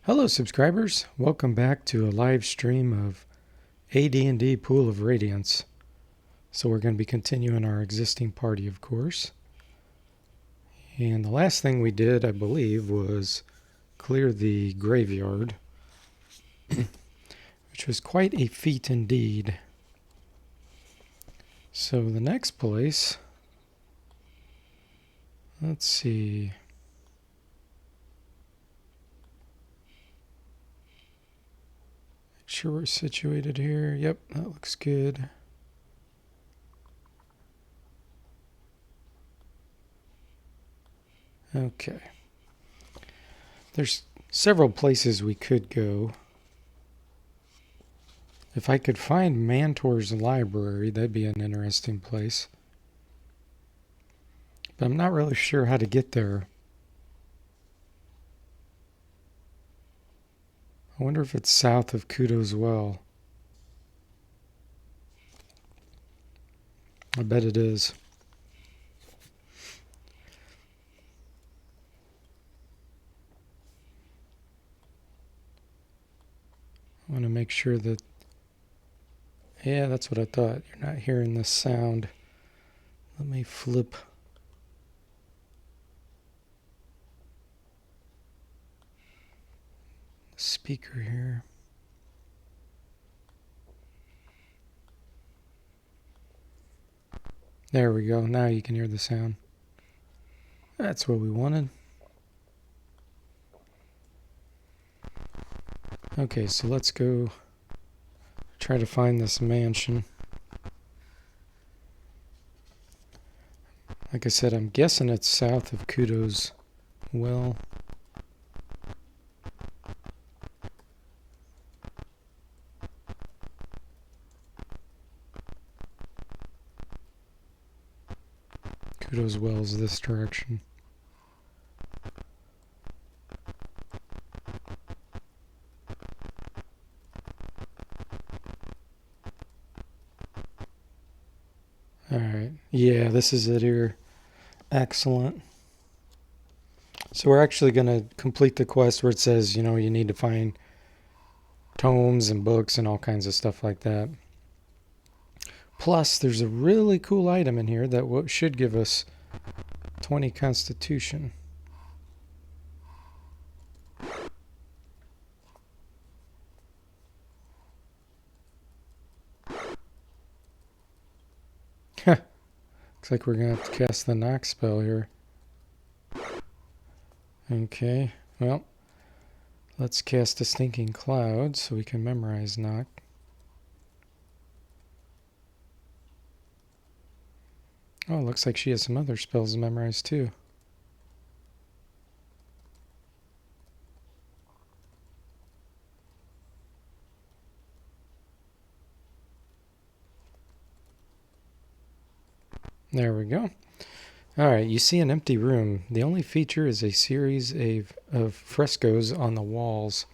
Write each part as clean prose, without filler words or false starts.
Hello subscribers, welcome back to a live stream of AD&D Pool of Radiance. So we're going to be continuing our existing party, of course. And the last thing we did, I believe, was clear the graveyard, which was quite a feat indeed. So the next place, let's see. Make sure we're situated here. Yep, that looks good. Okay. There's several places we could go. If I could find Mantor's library, that'd be an interesting place. But I'm not really sure how to get there. I wonder if it's south of Kudo's Well. I bet it is. I want to make sure that... Yeah, that's what I thought. You're not hearing this sound. Let me flip. The speaker here. There we go. Now you can hear the sound. That's what we wanted. Okay, so let's go try to find this mansion. Like I said, I'm guessing it's south of Kudo's Well. Kudo's Well is this direction. Alright, yeah, this is it here. Excellent. So we're actually going to complete the quest where it says, you know, you need to find tomes and books and all kinds of stuff like that. Plus, there's a really cool item in here that should give us 20 constitution. Looks like we're going to have to cast the knock spell here. Okay, well, let's cast a stinking cloud so we can memorize knock. Oh, looks like she has some other spells memorized too. There we go. Alright, you see an empty room. The only feature is a series of frescoes on the walls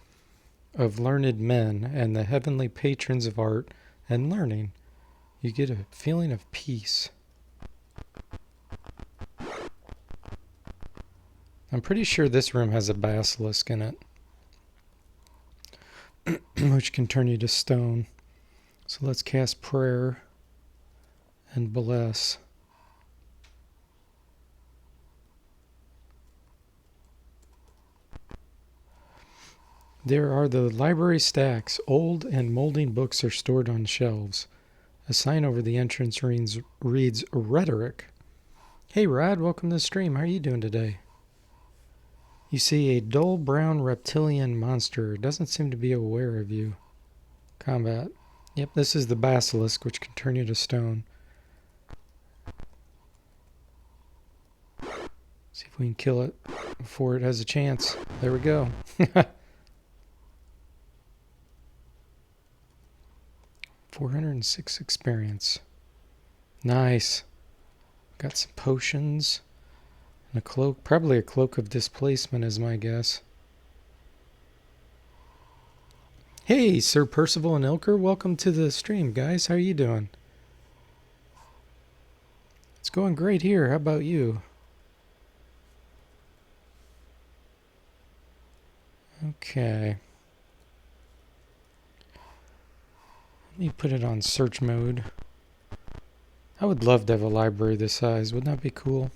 of learned men and the heavenly patrons of art and learning. You get a feeling of peace. I'm pretty sure this room has a basilisk in it, which can turn you to stone. So let's cast prayer and bless. There are the library stacks. Old and molding books are stored on shelves. A sign over the entrance reads Rhetoric. Hey Rod, welcome to the stream. How are you doing today? You see a dull brown reptilian monster. Doesn't seem to be aware of you. Combat. Yep, this is the basilisk, which can turn you to stone. See if we can kill it before it has a chance. There we go. 406 experience. Nice. Got some potions. And a cloak. Probably a cloak of displacement is my guess. Hey, Sir Percival and Ilker. Welcome to the stream, guys. How are you doing? It's going great here. How about you? Okay. Let me put it on search mode. I would love to have a library this size. Wouldn't that be cool?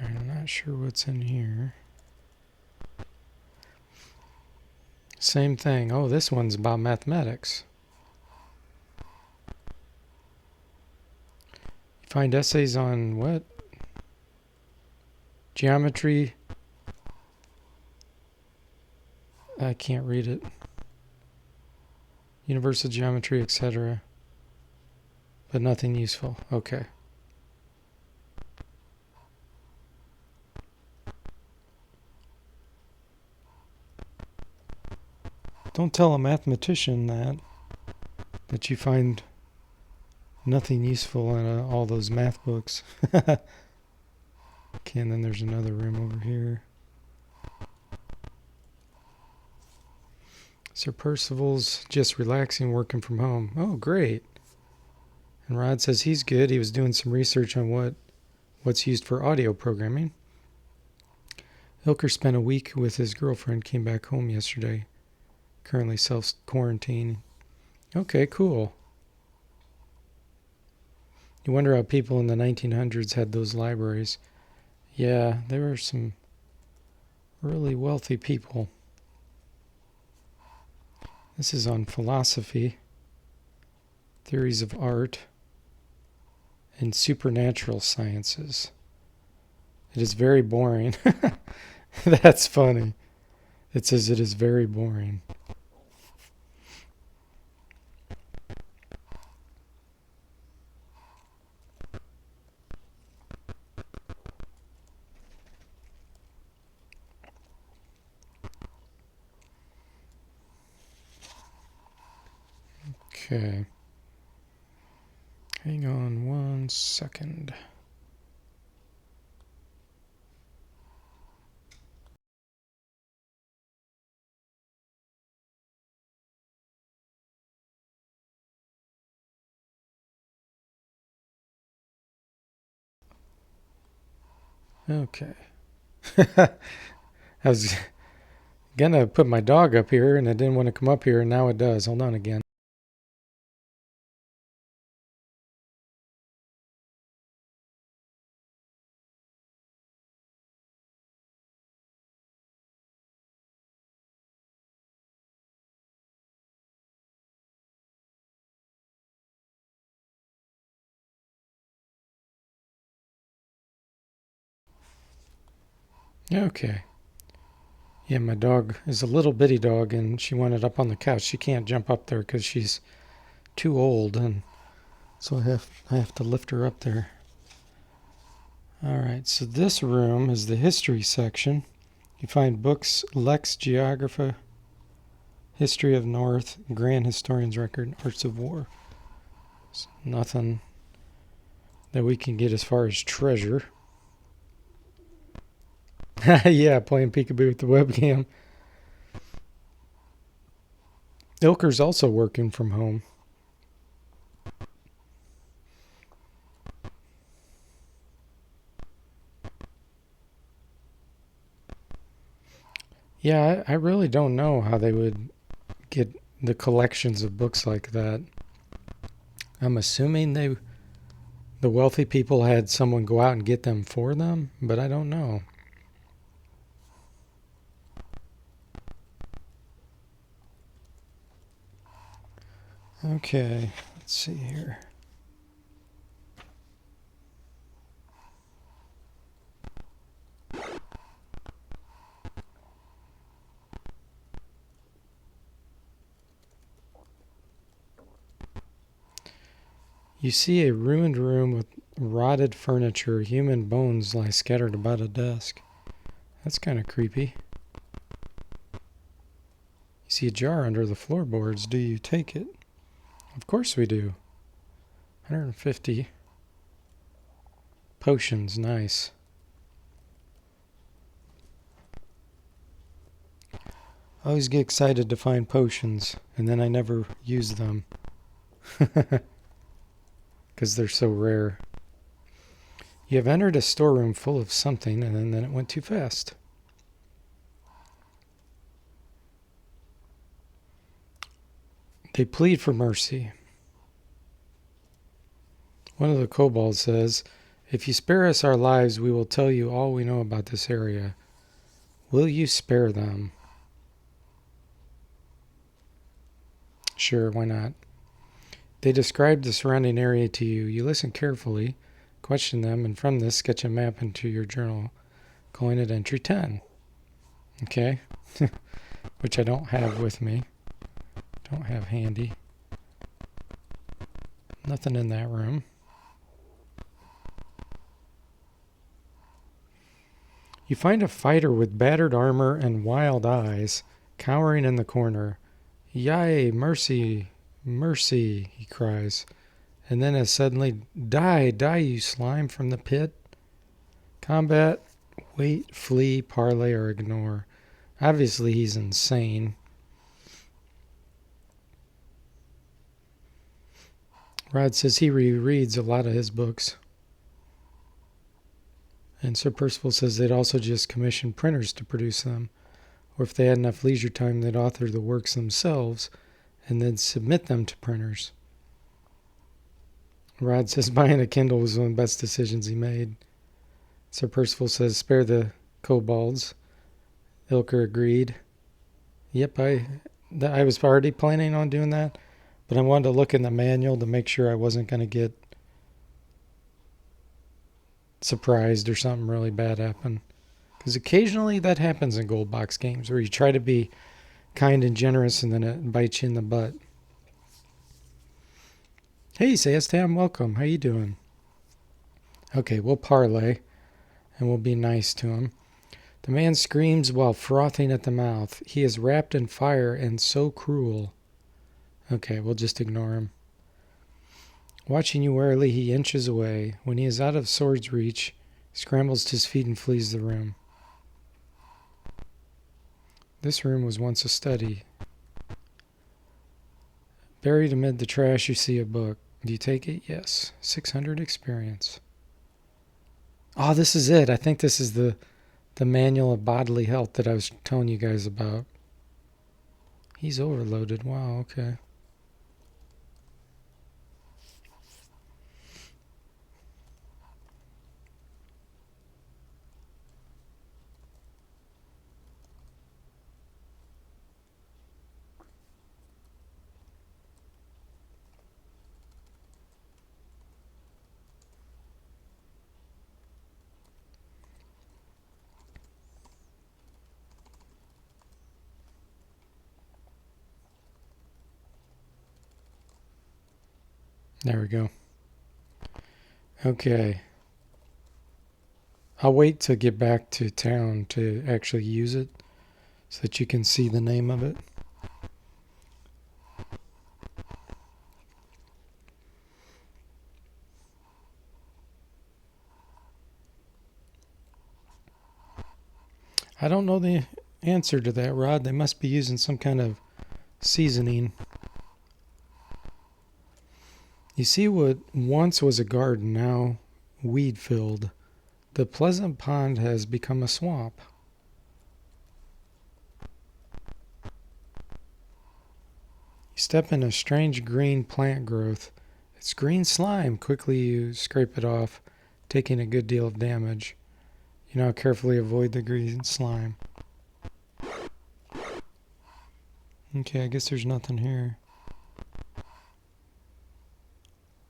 I'm not sure what's in here. Same thing. Oh, this one's about mathematics. You find essays on what? Geometry. I can't read it. Universal geometry, etc. But nothing useful. Okay. Don't tell a mathematician that you find nothing useful in all those math books. Okay, and then there's another room over here. Sir Percival's just relaxing, working from home. Oh, great. And Rod says he's good. He was doing some research on what's used for audio programming. Ilker spent a week with his girlfriend, came back home yesterday. Currently self-quarantining. Okay, cool. You wonder how people in the 1900s had those libraries. Yeah, there were some really wealthy people. This is on philosophy, theories of art, and supernatural sciences. It is very boring. That's funny. It says it is very boring. Okay. Hang on 1 second. Okay. I was gonna put my dog up here and it didn't want to come up here, and now it does. Hold on again. Okay. Yeah, my dog is a little bitty dog, and she wanted up on the couch. She can't jump up there because she's too old, and so I have to lift her up there. All right, so this room is the history section. You find books, Lex Geographa, History of North, Grand Historian's Record, Arts of War. So nothing that we can get as far as treasure. Yeah, playing peekaboo with the webcam. Ilker's also working from home. Yeah, I really don't know how they would get the collections of books like that. I'm assuming the wealthy people had someone go out and get them for them, but I don't know. Okay, let's see here. You see a ruined room with rotted furniture. Human bones lie scattered about a desk. That's kind of creepy. You see a jar under the floorboards. Do you take it? Of course we do. 150 potions. Nice. I always get excited to find potions, and then I never use them. Because they're so rare. You have entered a storeroom full of something, and then it went too fast. They plead for mercy. One of the kobolds says, "If you spare us our lives, we will tell you all we know about this area. Will you spare them?" Sure, why not? They describe the surrounding area to you. You listen carefully, question them, and from this sketch a map into your journal, calling it entry 10. Okay? Which I don't have with me. Don't have handy. Nothing in that room. You find a fighter with battered armor and wild eyes, cowering in the corner. "Yea, mercy, mercy," he cries. And then as suddenly, "Die, die, you slime from the pit." Combat, wait, flee, parley, or ignore. Obviously, he's insane. Rod says he rereads a lot of his books. And Sir Percival says they'd also just commission printers to produce them. Or if they had enough leisure time, they'd author the works themselves and then submit them to printers. Rod says buying a Kindle was one of the best decisions he made. Sir Percival says spare the kobolds. Ilker agreed. Yep, I was already planning on doing that, but I wanted to look in the manual to make sure I wasn't going to get surprised or something really bad happen. Because occasionally that happens in gold box games where you try to be kind and generous and then it bites you in the butt. Hey, Sayastam, welcome. How you doing? Okay, we'll parlay and we'll be nice to him. The man screams while frothing at the mouth. He is wrapped in fire and so cruel. Okay, we'll just ignore him. Watching you warily, he inches away. When he is out of sword's reach, he scrambles to his feet and flees the room. This room was once a study. Buried amid the trash, you see a book. Do you take it? Yes. 600 experience. Oh, this is it. I think this is the manual of bodily health that I was telling you guys about. He's overloaded. Wow, okay. There we go. Okay. I'll wait to get back to town to actually use it so that you can see the name of it. I don't know the answer to that, Rod. They must be using some kind of seasoning. You see what once was a garden, now weed-filled. The pleasant pond has become a swamp. You step in a strange green plant growth. It's green slime. Quickly you scrape it off, taking a good deal of damage. You now carefully avoid the green slime. Okay, I guess there's nothing here.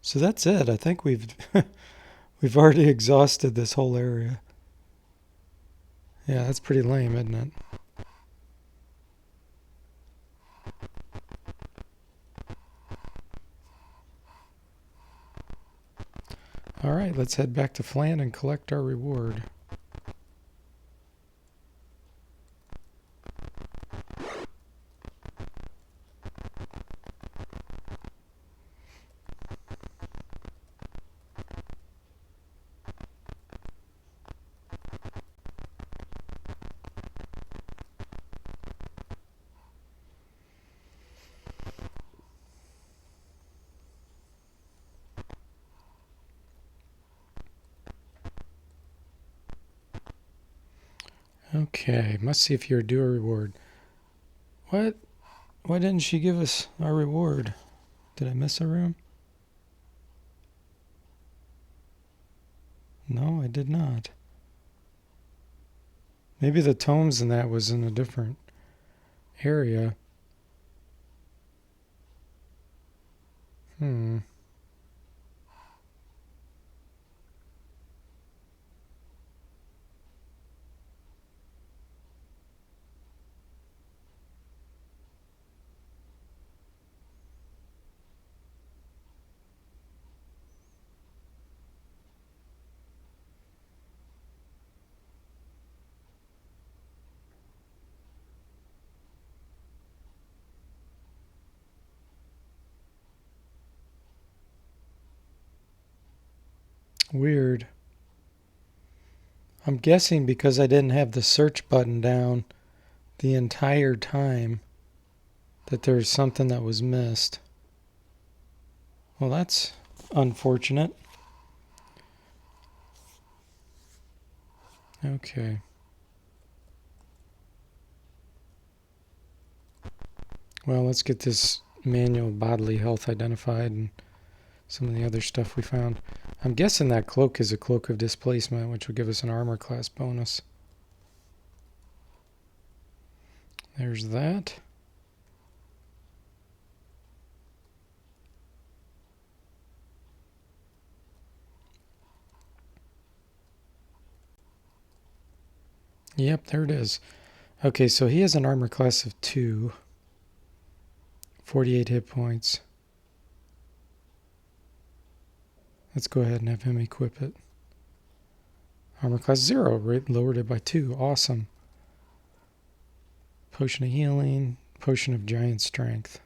So that's it. I think we've already exhausted this whole area. Yeah, that's pretty lame, isn't it? All right, let's head back to Flan and collect our reward. Okay, must see if you're due a reward. What? Why didn't she give us our reward? Did I miss a room? No, I did not. Maybe the tomes and that was in a different area. Weird. I'm guessing because I didn't have the search button down the entire time that there's something that was missed. Well, that's unfortunate. Okay. Well, let's get this manual bodily health identified and some of the other stuff we found. I'm guessing that cloak is a cloak of displacement, which will give us an armor class bonus. There's that. Yep, there it is. Okay, so he has an armor class of 2. 48 hit points. Let's go ahead and have him equip it. Armor class 0, lowered it by 2. Awesome. Potion of healing, potion of giant strength.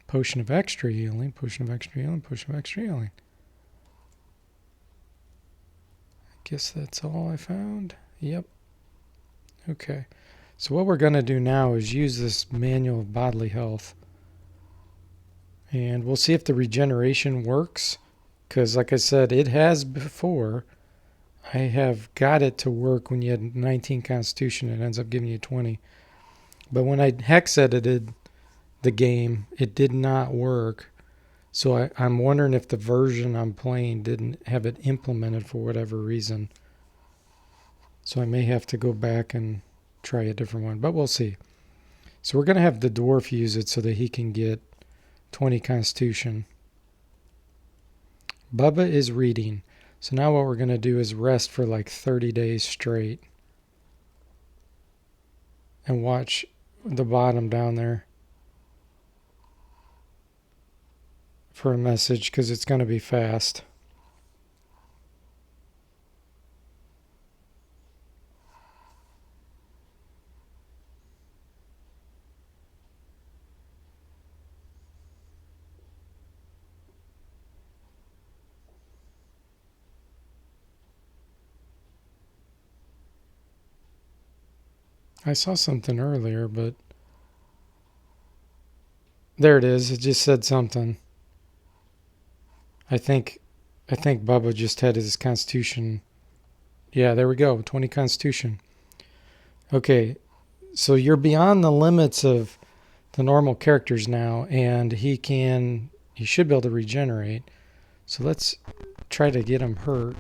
Potion of extra healing, potion of extra healing, potion of extra healing. I guess that's all I found. Yep. Okay. So what we're going to do now is use this manual of bodily health. And we'll see if the regeneration works. Because like I said, it has before. I have got it to work when you had 19 constitution. It ends up giving you 20. But when I hex edited the game, it did not work. So I'm wondering if the version I'm playing didn't have it implemented for whatever reason. So I may have to go back and try a different one. But we'll see. So we're going to have the dwarf use it so that he can get 20 constitution. Bubba is reading. So now what we're going to do is rest for like 30 days straight. And watch the bottom down there for a message because it's going to be fast. I saw something earlier, but there it is. It just said something. I think Bubba just had his constitution. Yeah, there we go. 20 constitution. Okay, so you're beyond the limits of the normal characters now, and he should be able to regenerate. So let's try to get him hurt,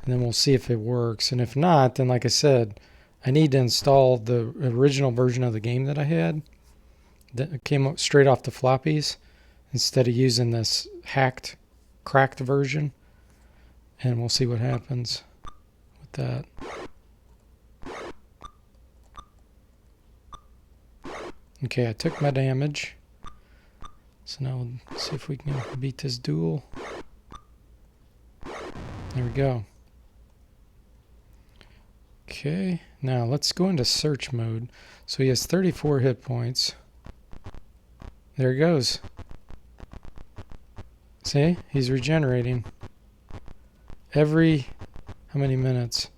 and then we'll see if it works. And if not, then like I said, I need to install the original version of the game that I had that came up straight off the floppies instead of using this cracked version. And we'll see what happens with that. Okay, I took my damage. So now we'll see if we can beat this duel. There we go. Okay, now let's go into search mode. So he has 34 hit points. There he goes. See, he's regenerating. Every, how many minutes?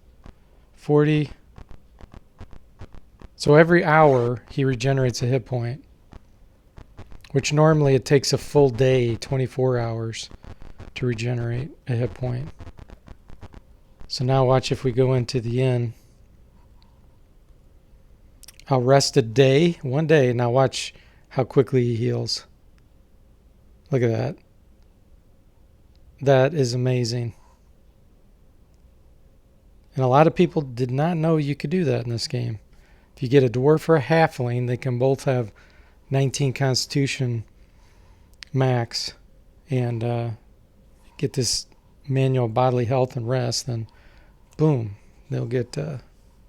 40. So every hour he regenerates a hit point. Which normally it takes a full day, 24 hours, to regenerate a hit point. So now watch if we go into the inn. I'll rest a day, 1 day. Now watch how quickly he heals. Look at that. That is amazing. And a lot of people did not know you could do that in this game. If you get a dwarf or a halfling, they can both have 19 constitution max and get this manual bodily health and rest, then boom, they'll get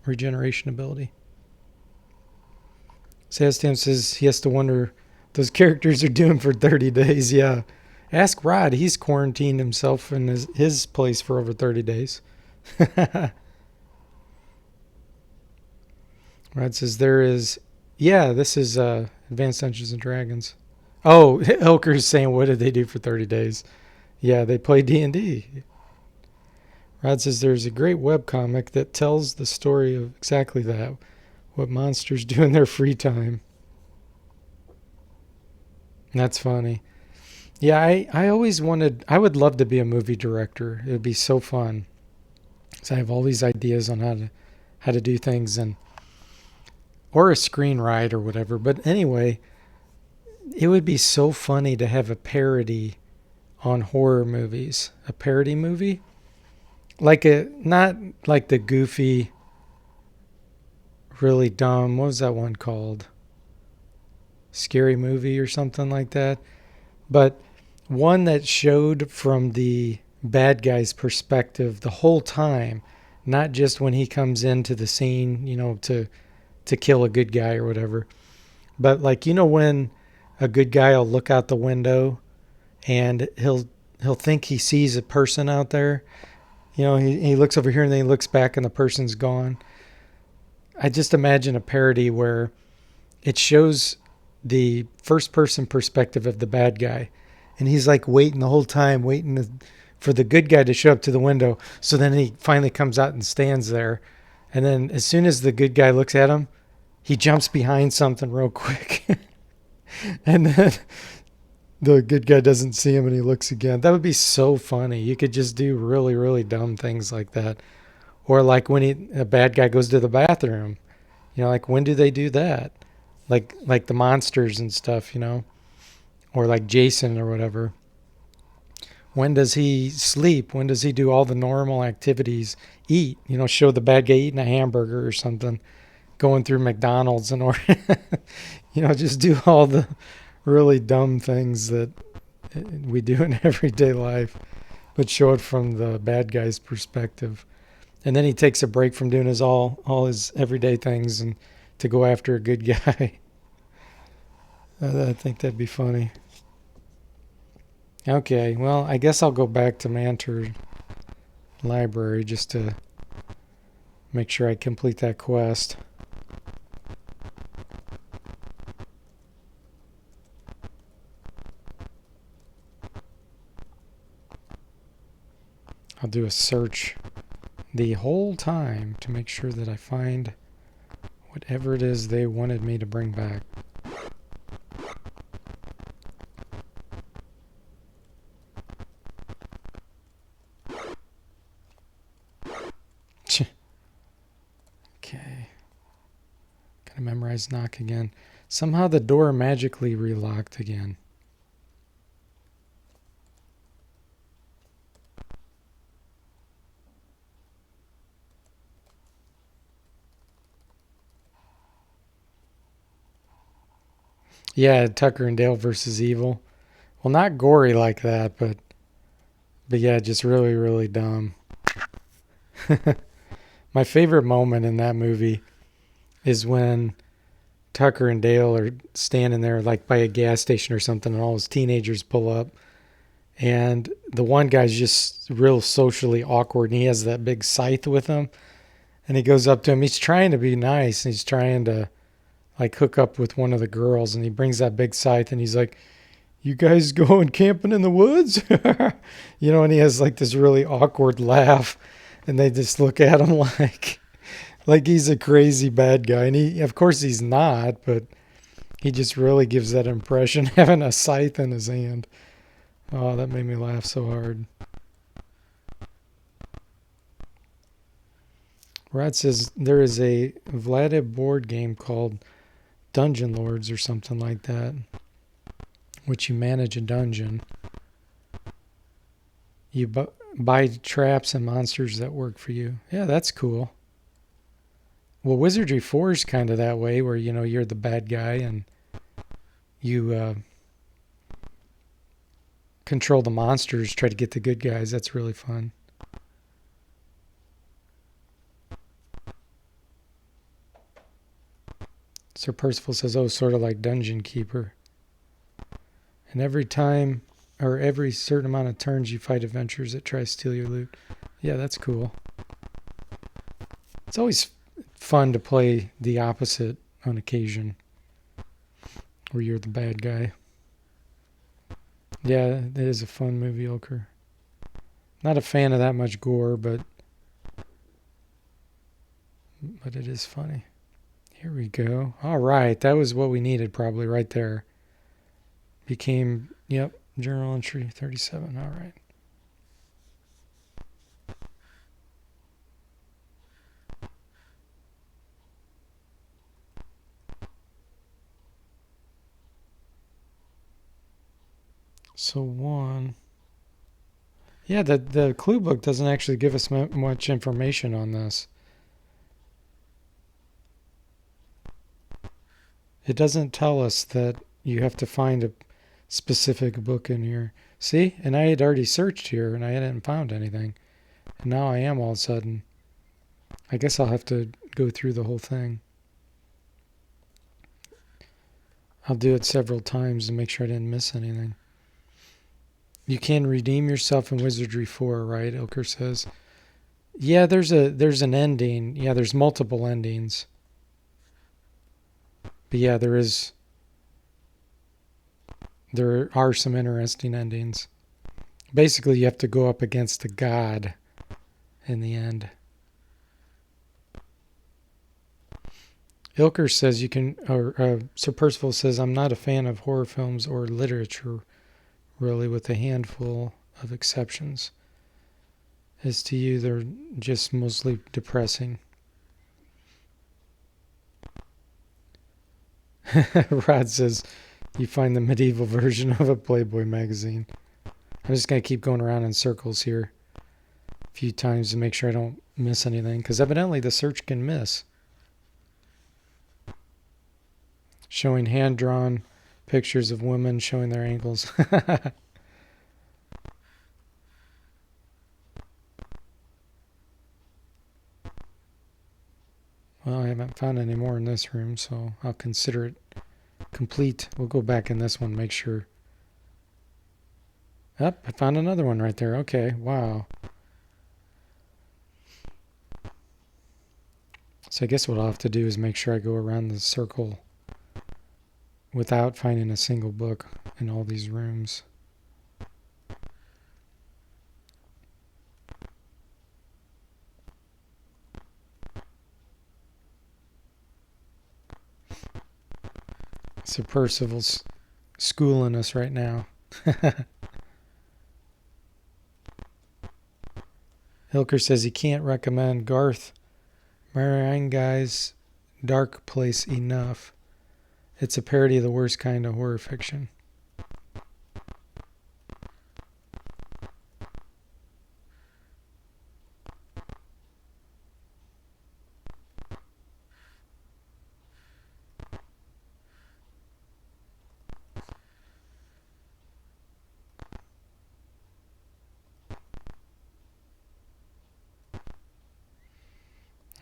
regeneration ability. Sastam says he has to wonder those characters are doing for 30 days. Yeah. Ask Rod. He's quarantined himself in his place for over 30 days. Rod says there is... Yeah, this is Advanced Dungeons & Dragons. Oh, Elker's saying what did they do for 30 days? Yeah, they play D&D. Rod says there's a great webcomic that tells the story of exactly that. What monsters do in their free time. That's funny. Yeah, I always wanted... I would love to be a movie director. It would be so fun. So I have all these ideas on how to do things, and or a screenwrite or whatever. But anyway, it would be so funny to have a parody on horror movies. A parody movie? Not like the goofy, really dumb, what was that one called? Scary Movie or something like that. But one that showed from the bad guy's perspective the whole time, not just when he comes into the scene, to kill a good guy or whatever. But when a good guy will look out the window and he'll think he sees a person out there. He looks over here and then he looks back and the person's gone. I just imagine a parody where it shows the first person perspective of the bad guy. And he's waiting the whole time, waiting for the good guy to show up to the window. So then he finally comes out and stands there. And then as soon as the good guy looks at him, he jumps behind something real quick. And then the good guy doesn't see him and he looks again. That would be so funny. You could just do really, really dumb things like that. Or when a bad guy goes to the bathroom. When do they do that? Like the monsters and stuff, or like Jason or whatever. When does he sleep? When does he do all the normal activities? Eat, show the bad guy eating a hamburger or something, going through McDonald's and or, just do all the really dumb things that we do in everyday life, but show it from the bad guy's perspective. And then he takes a break from doing all his everyday things and to go after a good guy. I think that'd be funny. Okay, well, I guess I'll go back to Mantor Library just to make sure I complete that quest. I'll do a search the whole time to make sure that I find whatever it is they wanted me to bring back. Okay. Gotta memorize knock again. Somehow the door magically relocked again. Yeah, Tucker and Dale versus Evil. Well, not gory like that, but yeah, just really, really dumb. My favorite moment in that movie is when Tucker and Dale are standing there by a gas station or something, and all his teenagers pull up, and the one guy's just real socially awkward, and he has that big scythe with him, and he goes up to him. He's trying to be nice, and he's trying to hook up with one of the girls, and he brings that big scythe, and he's like, "You guys going camping in the woods?" And he has this really awkward laugh, and they just look at him like he's a crazy bad guy. And he, of course he's not, but he just really gives that impression having a scythe in his hand. Oh, that made me laugh so hard. Rod says there is a Vlada board game called Dungeon Lords or something like that, which you manage a dungeon. You buy traps and monsters that work for you. Yeah, that's cool. Well, Wizardry 4 is kind of that way, where, you know, you're the bad guy and you control the monsters, try to get the good guys. That's really fun. Sir Percival says, oh, sort of like Dungeon Keeper. And every time, or every certain amount of turns, you fight adventurers that try to steal your loot. Yeah, that's cool. It's always fun to play the opposite on occasion, where you're the bad guy. Yeah, it is a fun movie, Ilker. Not a fan of that much gore, but it is funny. Here we go. All right, that was what we needed probably right there. Became, yep, journal entry 37. All right. So one. Yeah, the clue book doesn't actually give us much information on this. It doesn't tell us that you have to find a specific book in here. See? And I had already searched here and I hadn't found anything. And now I am all of a sudden. I guess I'll have to go through the whole thing. I'll do it several times to make sure I didn't miss anything. You can redeem yourself in Wizardry 4, right? Ilker says. Yeah, there's an ending. Yeah, there's multiple endings. But yeah, there are some interesting endings. Basically, you have to go up against a god in the end. Ilker says you can, or Sir Percival says, I'm not a fan of horror films or literature, really, with a handful of exceptions. As to you, they're just mostly depressing. Rod says you find the medieval version of a Playboy magazine. I'm just going to keep going around in circles here a few times to make sure I don't miss anything, because evidently the search can miss. Showing hand-drawn pictures of women showing their ankles. Well, I haven't found any more in this room, so I'll consider it complete. We'll go back in this one, make sure. I found another one right there. Okay, wow. So I guess what I'll have to do is make sure I go around the circle without finding a single book in all these rooms. So Percival's schooling us right now. Hilker says he can't recommend Garth Marenghi's Dark Place enough. It's a parody of the worst kind of horror fiction.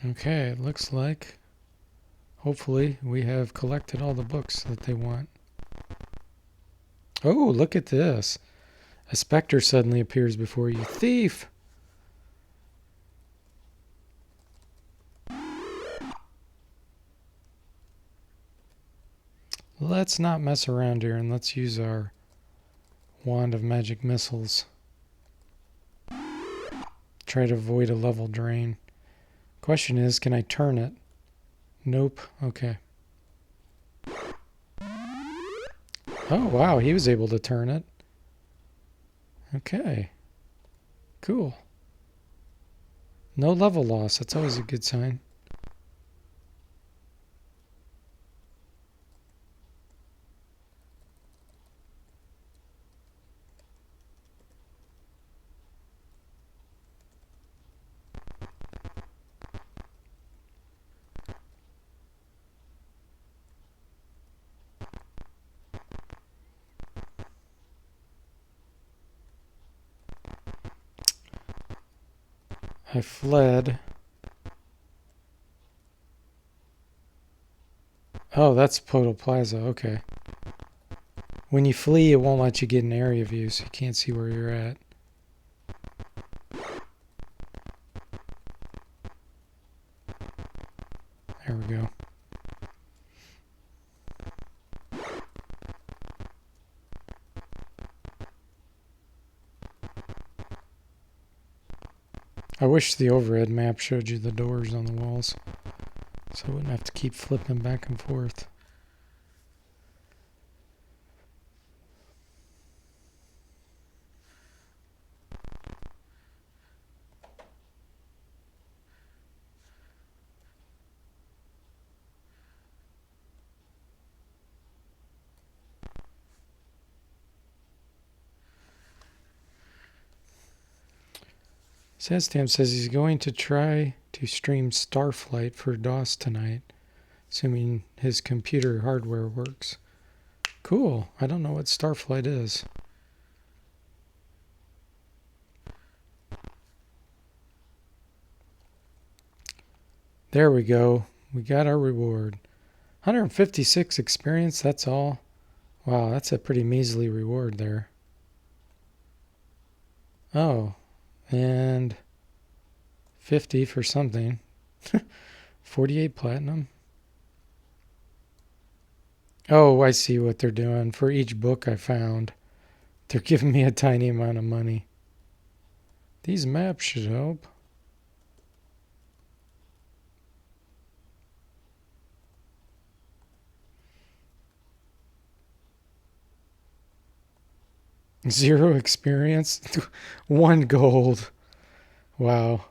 Okay, it looks like, hopefully, we have collected all the books that they want. Oh, look at this. A specter suddenly appears before you. Thief! Let's not mess around here and let's use our wand of magic missiles. Try to avoid a level drain. Question is, can I turn it? Nope. Okay. Oh, wow. He was able to turn it. Okay. Cool. No level loss. That's always a good sign. I fled. Oh, that's Podal Plaza. Okay. When you flee, it won't let you get an area view, so you can't see where you're at. There we go. I wish the overhead map showed you the doors on the walls, so I wouldn't have to keep flipping back and forth. Sadstam says he's going to try to stream Starflight for DOS tonight, assuming his computer hardware works. Cool. I don't know what Starflight is. There we go. We got our reward. 156 experience, that's all. Wow, that's a pretty measly reward there. Oh, and 50 for something. 48 platinum. Oh, I see what they're doing. For each book I found, they're giving me a tiny amount of money. These maps should help. Zero experience. 1 gold. Wow.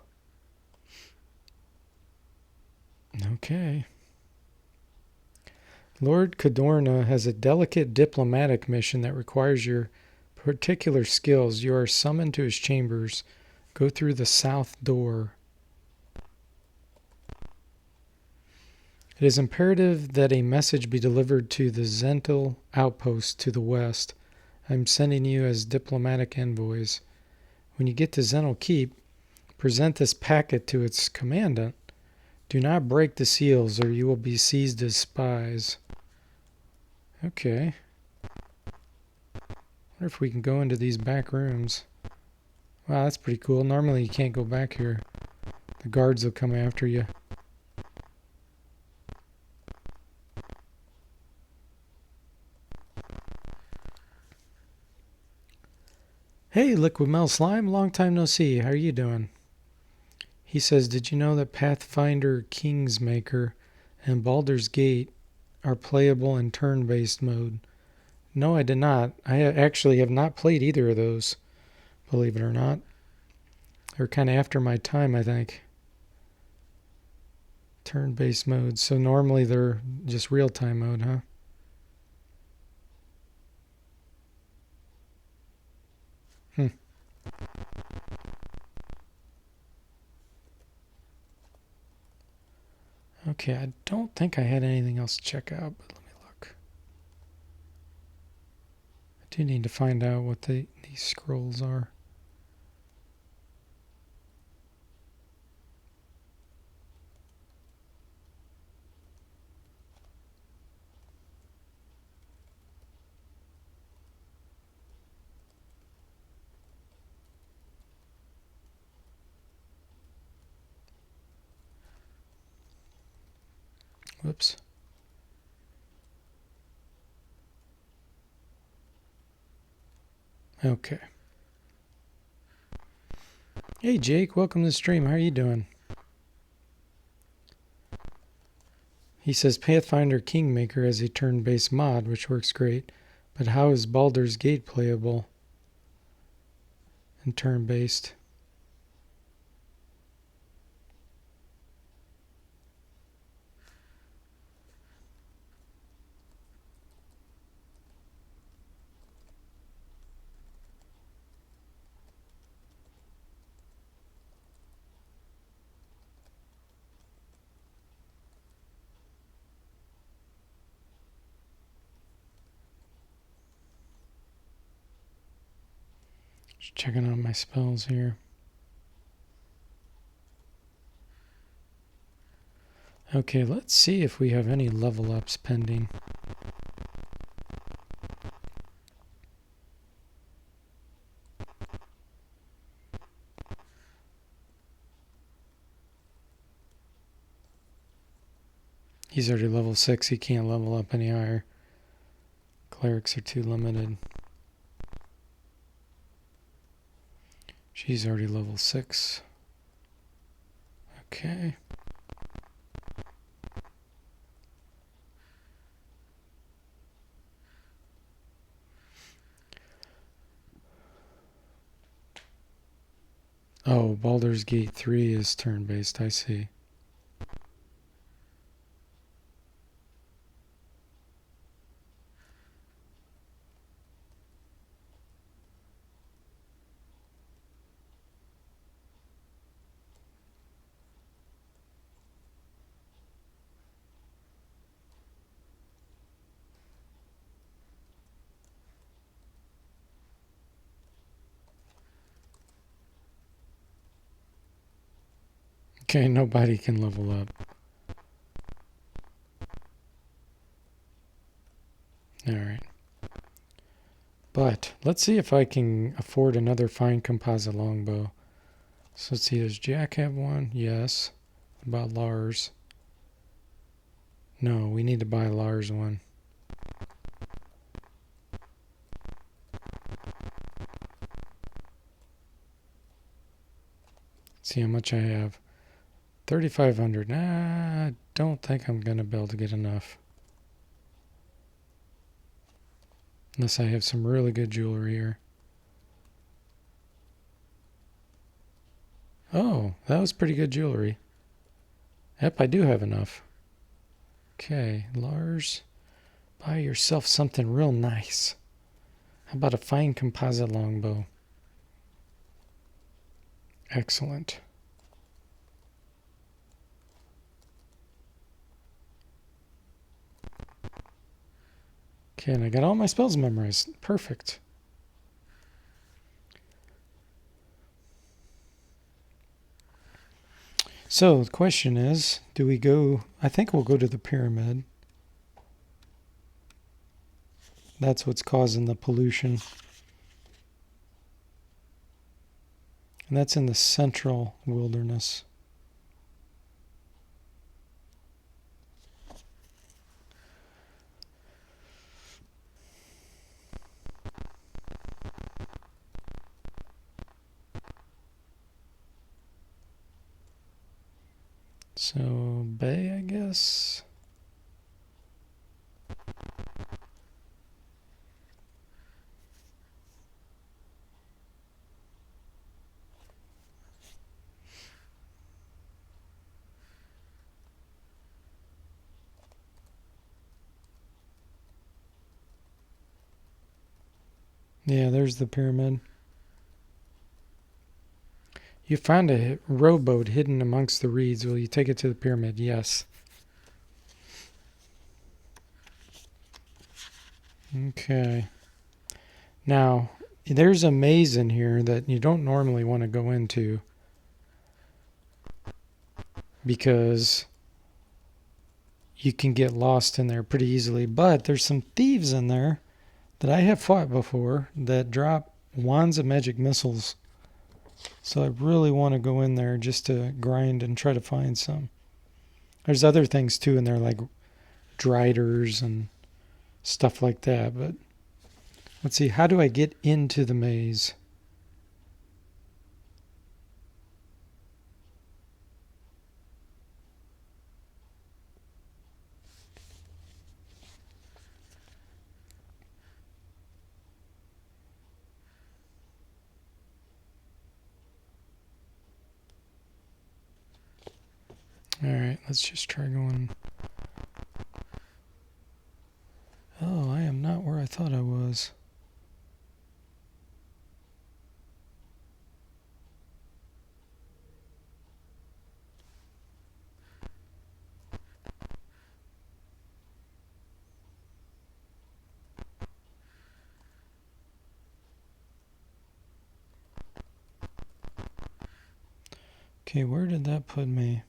Okay. Lord Cadorna has a delicate diplomatic mission that requires your particular skills. You are summoned to his chambers. Go through the south door. It is imperative that a message be delivered to the Zental outpost to the west. I'm sending you as diplomatic envoys. When you get to Zental Keep, present this packet to its commandant. Do not break the seals or you will be seized as spies. Okay. Wonder if we can go into these back rooms. Wow, that's pretty cool. Normally you can't go back here. The guards will come after you. Hey, Liquid Mel Slime, long time no see. How are you doing? He says, did you know that Pathfinder Kingsmaker and Baldur's Gate are playable in turn-based mode? No, I did not. I actually have not played either of those, believe it or not. They're kind of after my time, I think. Turn-based mode. So normally they're just real-time mode, huh? Okay, I don't think I had anything else to check out, but let me look. I do need to find out what these scrolls are. Whoops. Okay. Hey Jake, welcome to the stream. How are you doing? He says Pathfinder Kingmaker has a turn-based mod, which works great. But how is Baldur's Gate playable and turn-based? Just checking out my spells here. Okay, let's see if we have any level ups pending. He's already level 6. He can't level up any higher. Clerics are too limited. She's already level 6. Okay. Oh, Baldur's Gate 3 is turn-based, I see. Okay, nobody can level up. Alright. But let's see if I can afford another fine composite longbow. So let's see, does Jack have one? Yes. About Lars? No, we need to buy Lars one. See how much I have. 3,500. Nah, I don't think I'm going to be able to get enough. Unless I have some really good jewelry here. Oh, that was pretty good jewelry. Yep, I do have enough. Okay, Lars, buy yourself something real nice. How about a fine composite longbow? Excellent. Okay, and I got all my spells memorized. Perfect. So the question is, do we go... I think we'll go to the pyramid. That's what's causing the pollution. And that's in the central wilderness. So, Bay, I guess. Yeah, there's the pyramid. You found a rowboat hidden amongst the reeds. Will you take it to the pyramid? Yes. Okay. Now, there's a maze in here that you don't normally want to go into because you can get lost in there pretty easily. But there's some thieves in there that I have fought before that drop wands of magic missiles. So I really want to go in there just to grind and try to find some. There's other things too in there like driders and stuff like that. But let's see, how do I get into the maze? Alright, let's just try going. Oh, I am not where I thought I was. Okay, where did that put me?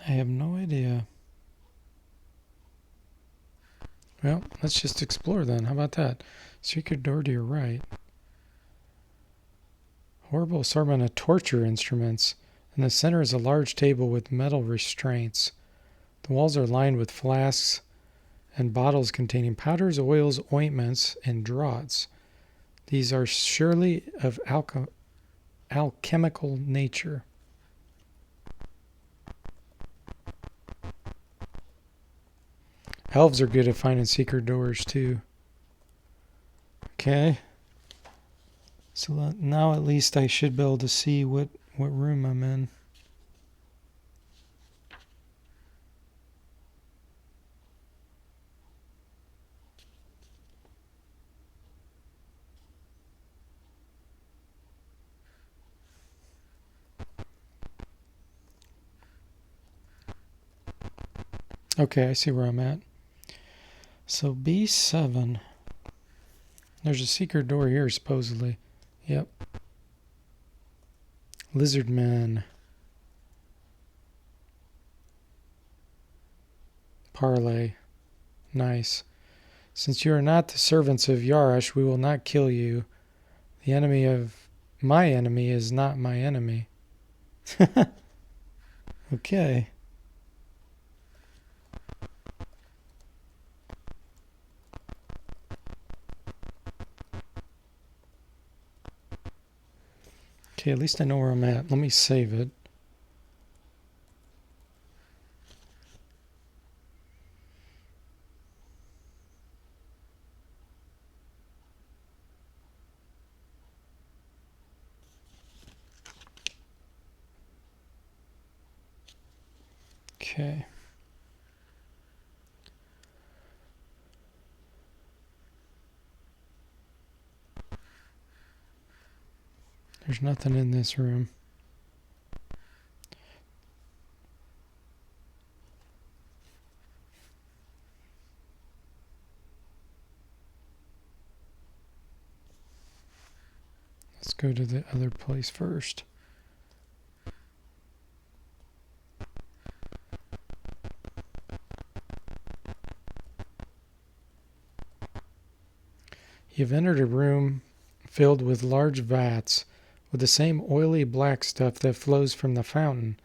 I have no idea. Well, let's just explore then. How about that? Secret door to your right. Horrible assortment of torture instruments. In the center is a large table with metal restraints. The walls are lined with flasks and bottles containing powders, oils, ointments, and draughts. These are surely of alchemical nature. Elves are good at finding secret doors, too. Okay. So now at least I should be able to see what room I'm in. Okay, I see where I'm at. So B7. There's a secret door here, supposedly. Yep. Lizard man. Parlay. Nice. Since you are not the servants of Yarash, we will not kill you. The enemy of my enemy is not my enemy. Okay. Okay, at least I know where I'm at. Let me save it. Okay. There's nothing in this room. Let's go to the other place first. You've entered a room filled with large vats with the same oily black stuff that flows from the fountain.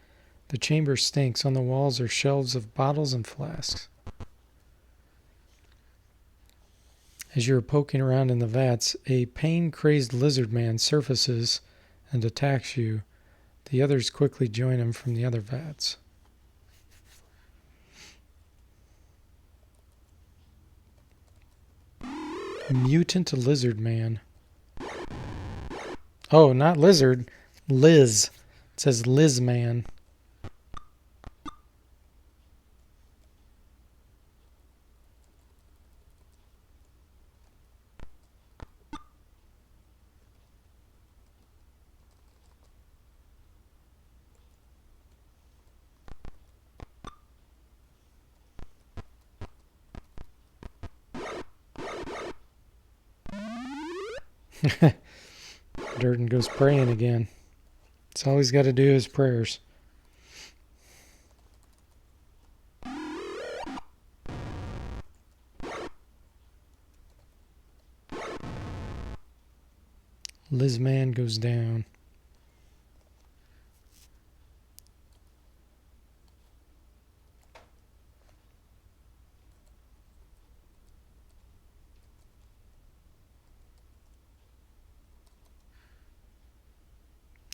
The chamber stinks. On the walls are shelves of bottles and flasks. As you're poking around in the vats, a pain-crazed lizard man surfaces and attacks you. The others quickly join him from the other vats. Mutant lizard man. Oh, not lizard. Liz. It says Liz man. Durden goes praying again. That's all he's got to do is prayers. Liz man goes down.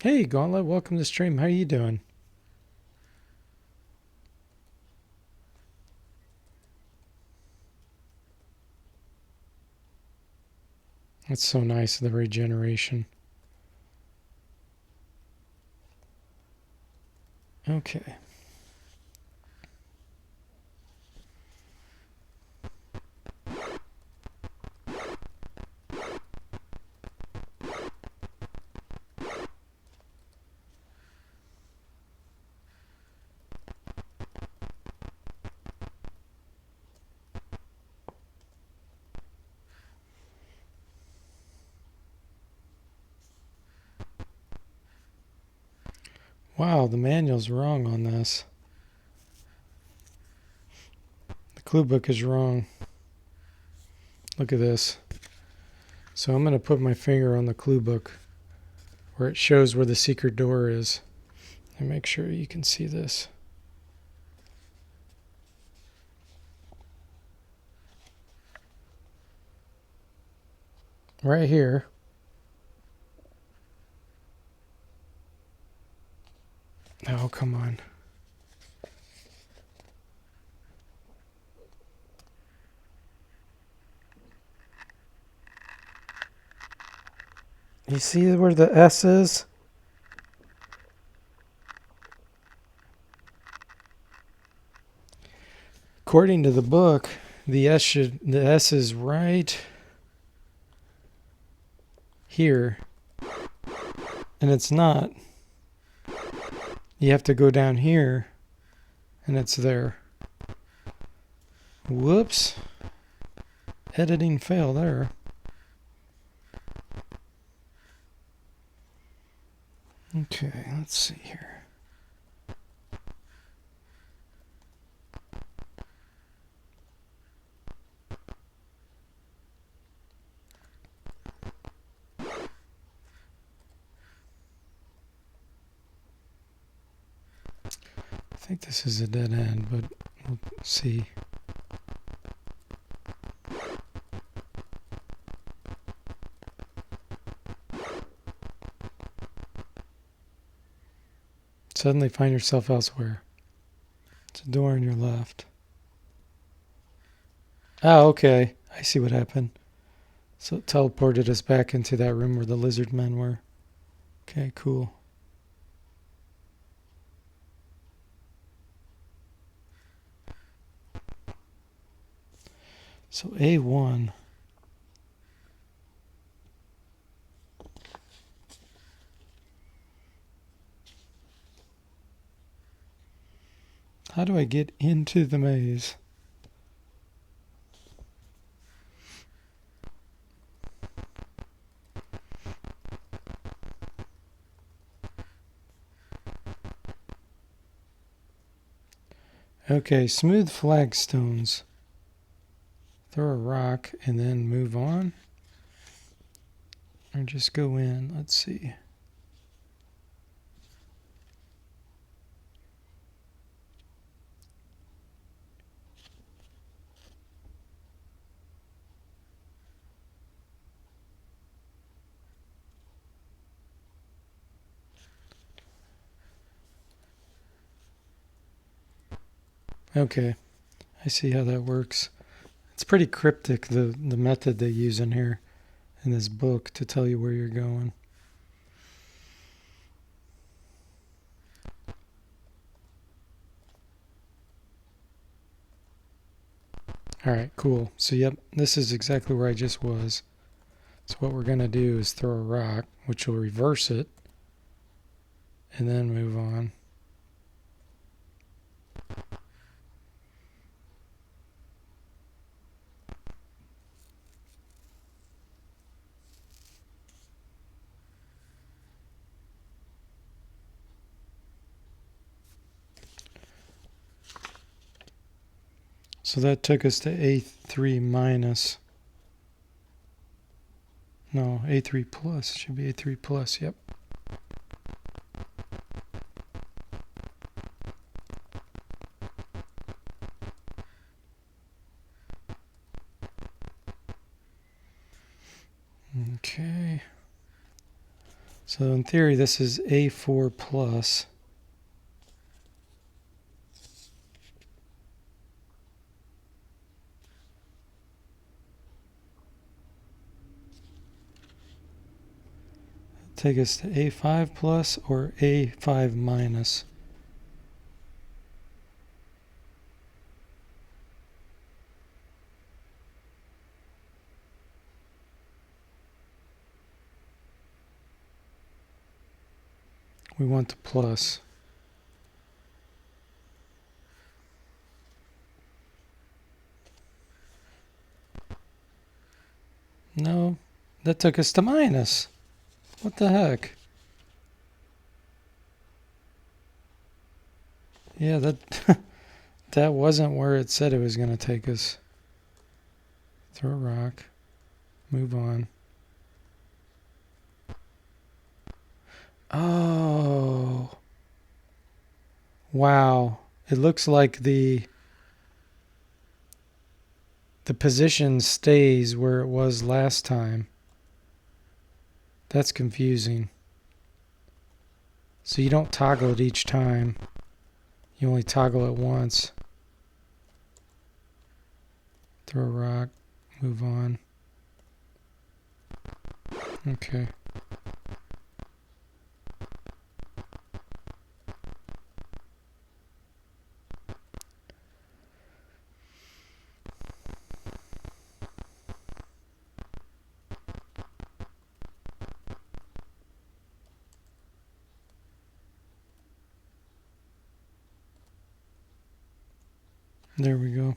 Hey, Gauntlet, welcome to the stream. How are you doing? That's so nice, the regeneration. Okay. Wow, the manual's wrong on this. The clue book is wrong. Look at this. So I'm going to put my finger on the clue book where it shows where the secret door is. And make sure you can see this. Right here. Oh, come on. You see where the S is? According to the book, the S is right here. And it's not. You have to go down here and it's there. Whoops. Editing fail there. Okay, let's see here. I think this is a dead end, but we'll see. Suddenly find yourself elsewhere. It's a door on your left. Oh, okay. I see what happened. So it teleported us back into that room where the lizard men were. Okay, cool. So A1. How do I get into the maze? Okay, smooth flagstones. Throw a rock and then move on. Or just go in. Let's see. Okay, I see how that works. It's pretty cryptic, the method they use in here in this book to tell you where you're going. Alright, cool. So yep, this is exactly where I just was. So what we're going to do is throw a rock, which will reverse it, and then move on. So that took us to A3 minus. No, A3 plus. Should be A3 plus, yep. Okay. So in theory, this is A4 plus. Take us to A5 plus or A5 minus. We want the plus. No, that took us to minus. What the heck? Yeah, that that wasn't where it said it was going to take us. Throw a rock. Move on. Oh. Wow. It looks like the position stays where it was last time. That's confusing. So you don't toggle it each time. You only toggle it once. Throw a rock. Move on. Okay. There we go.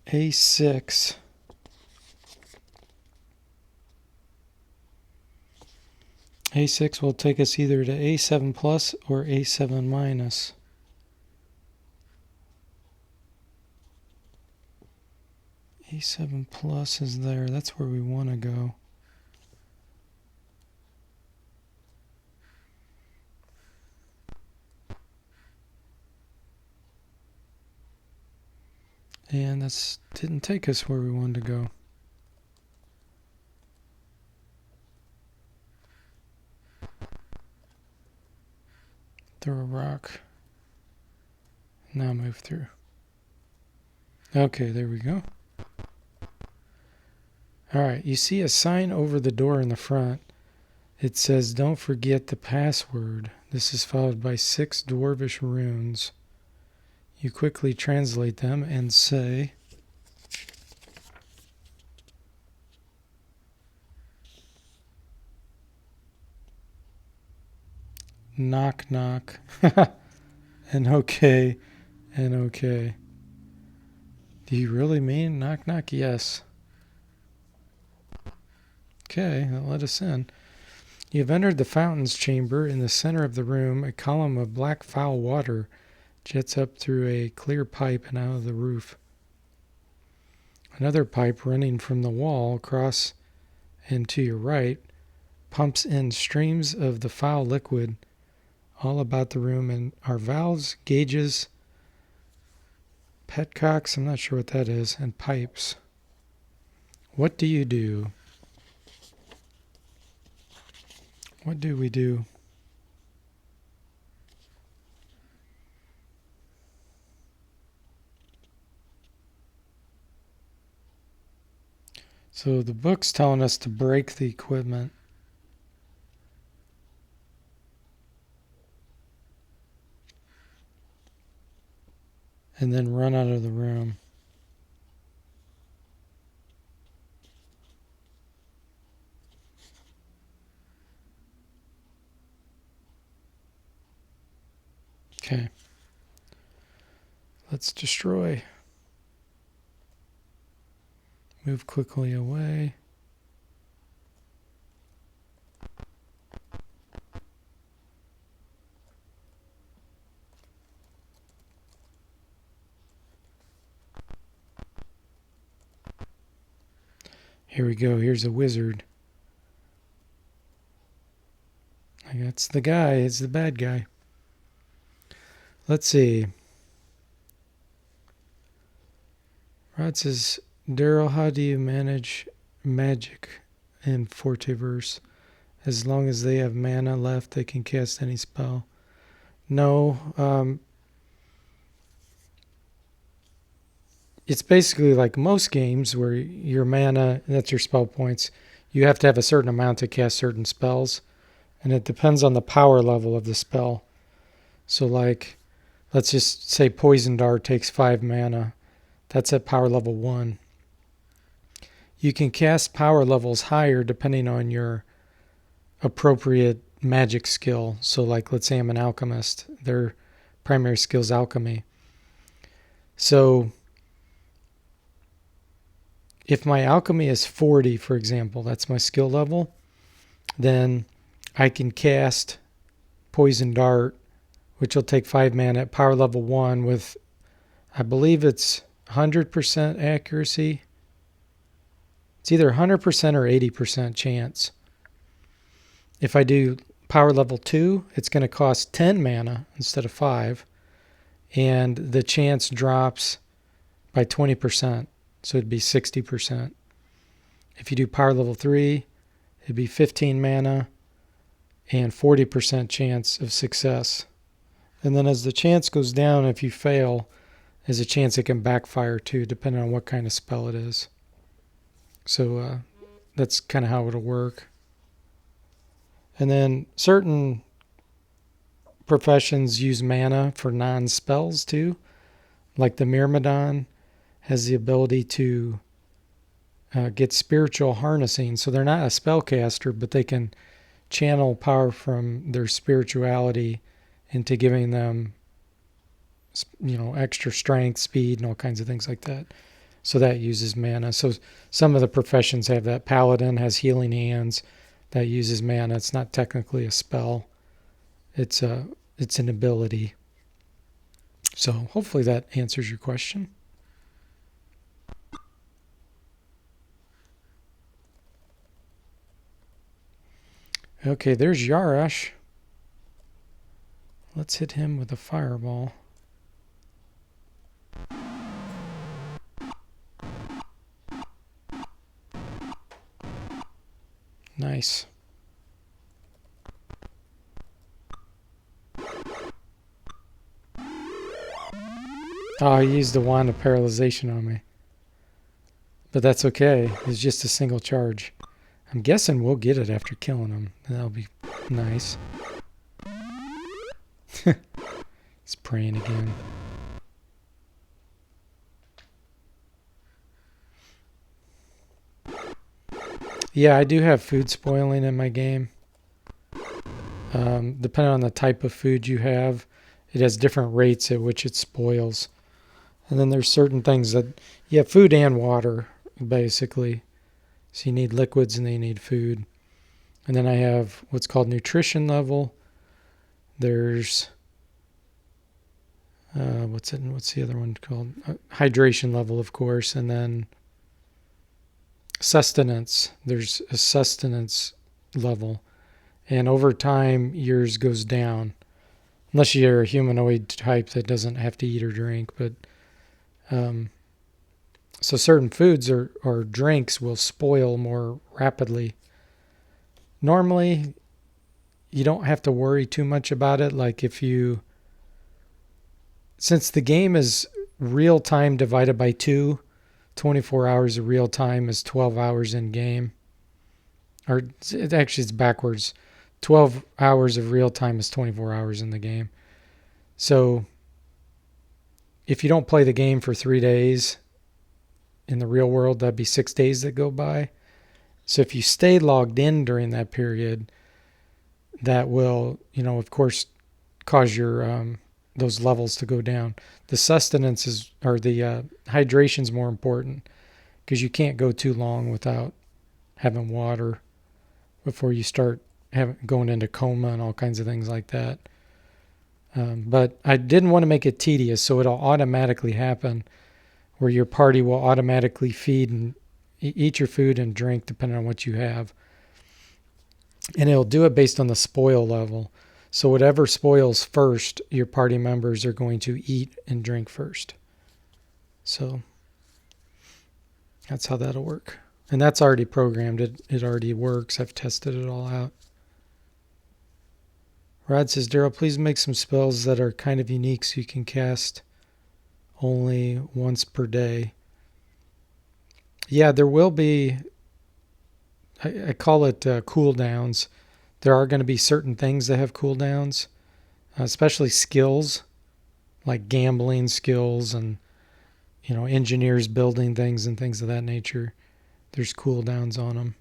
A6. A6 will take us either to A7 plus or A7 minus. A7 plus is there. That's where we want to go. And this didn't take us where we wanted to go. Throw a rock. Now move through. Okay, there we go. Alright, you see a sign over the door in the front. It says, "Don't forget the password." This is followed by 6 dwarvish runes. You quickly translate them and say, "Knock, knock." And okay, and okay. Do you really mean knock, knock? Yes. Okay, let us in. You have entered the fountain's chamber. In the center of the room, a column of black foul water jets up through a clear pipe and out of the roof. Another pipe running from the wall across and to your right pumps in streams of the foul liquid all about the room and are valves, gauges, petcocks, I'm not sure what that is, and pipes. What do you do? What do we do? So the book's telling us to break the equipment. And then run out of the room. Okay. Let's destroy. Move quickly away. Here we go. Here's a wizard. That's the guy. It's the bad guy. Let's see. Rod says, "Daryl, how do you manage magic in Fortiverse? As long as they have mana left, they can cast any spell." No. It's basically like most games where your mana, that's your spell points, you have to have a certain amount to cast certain spells. And it depends on the power level of the spell. So like, let's just say Poison Dart takes 5 mana. That's at power level 1. You can cast power levels higher depending on your appropriate magic skill. So like, let's say I'm an alchemist. Their primary skill is alchemy. So if my alchemy is 40, for example, that's my skill level, then I can cast Poison Dart, which will take 5 mana at power level 1 with, I believe it's 100% accuracy. It's either 100% or 80% chance. If I do power level 2, it's going to cost 10 mana instead of 5. And the chance drops by 20%. So it'd be 60%. If you do power level 3, it'd be 15 mana and 40% chance of success. And then as the chance goes down, if you fail, there's a chance it can backfire too, depending on what kind of spell it is. So that's kind of how it'll work. And then certain professions use mana for non-spells too. Like the Myrmidon has the ability to get spiritual harnessing. So they're not a spellcaster, but they can channel power from their spirituality into giving them, extra strength, speed, and all kinds of things like that. So that uses mana. So some of the professions have that. Paladin has healing hands that uses mana. It's not technically a spell. It's an ability. So hopefully that answers your question. Okay, there's Yarash. Let's hit him with a fireball. Nice. Oh, I used the wand of paralyzation on me. But that's okay. It's just a single charge. I'm guessing we'll get it after killing him. That'll be nice. He's praying again. Yeah, I do have food spoiling in my game. Depending on the type of food you have, it has different rates at which it spoils. And then there's certain things that you have food and water, basically. So you need liquids and then you need food. And then I have what's called nutrition level. There's what's the other one called? Hydration level, of course, and then sustenance. There's a sustenance level, and over time yours goes down, unless you're a humanoid type that doesn't have to eat or drink. But so certain foods or drinks will spoil more rapidly. Normally, you don't have to worry too much about it. Like since the game is real time divided by 2, 24 hours of real time is 12 hours in game. Or it's backwards. 12 hours of real time is 24 hours in the game. So if you don't play the game for 3 days in the real world, that'd be 6 days that go by. So if you stay logged in during that period, that will, of course, cause your those levels to go down. The sustenance the hydration is more important because you can't go too long without having water before you start going into coma and all kinds of things like that. But I didn't want to make it tedious, so it'll automatically happen where your party will automatically feed and eat your food and drink depending on what you have. And it'll do it based on the spoil level. So whatever spoils first, your party members are going to eat and drink first. So that's how that'll work. And that's already programmed. It already works. I've tested it all out. Rod says, Daryl, please make some spells that are kind of unique so you can cast only once per day. Yeah, there will be, I call it cooldowns. There are going to be certain things that have cooldowns, especially skills, like gambling skills and, engineers building things and things of that nature. There's cooldowns on them.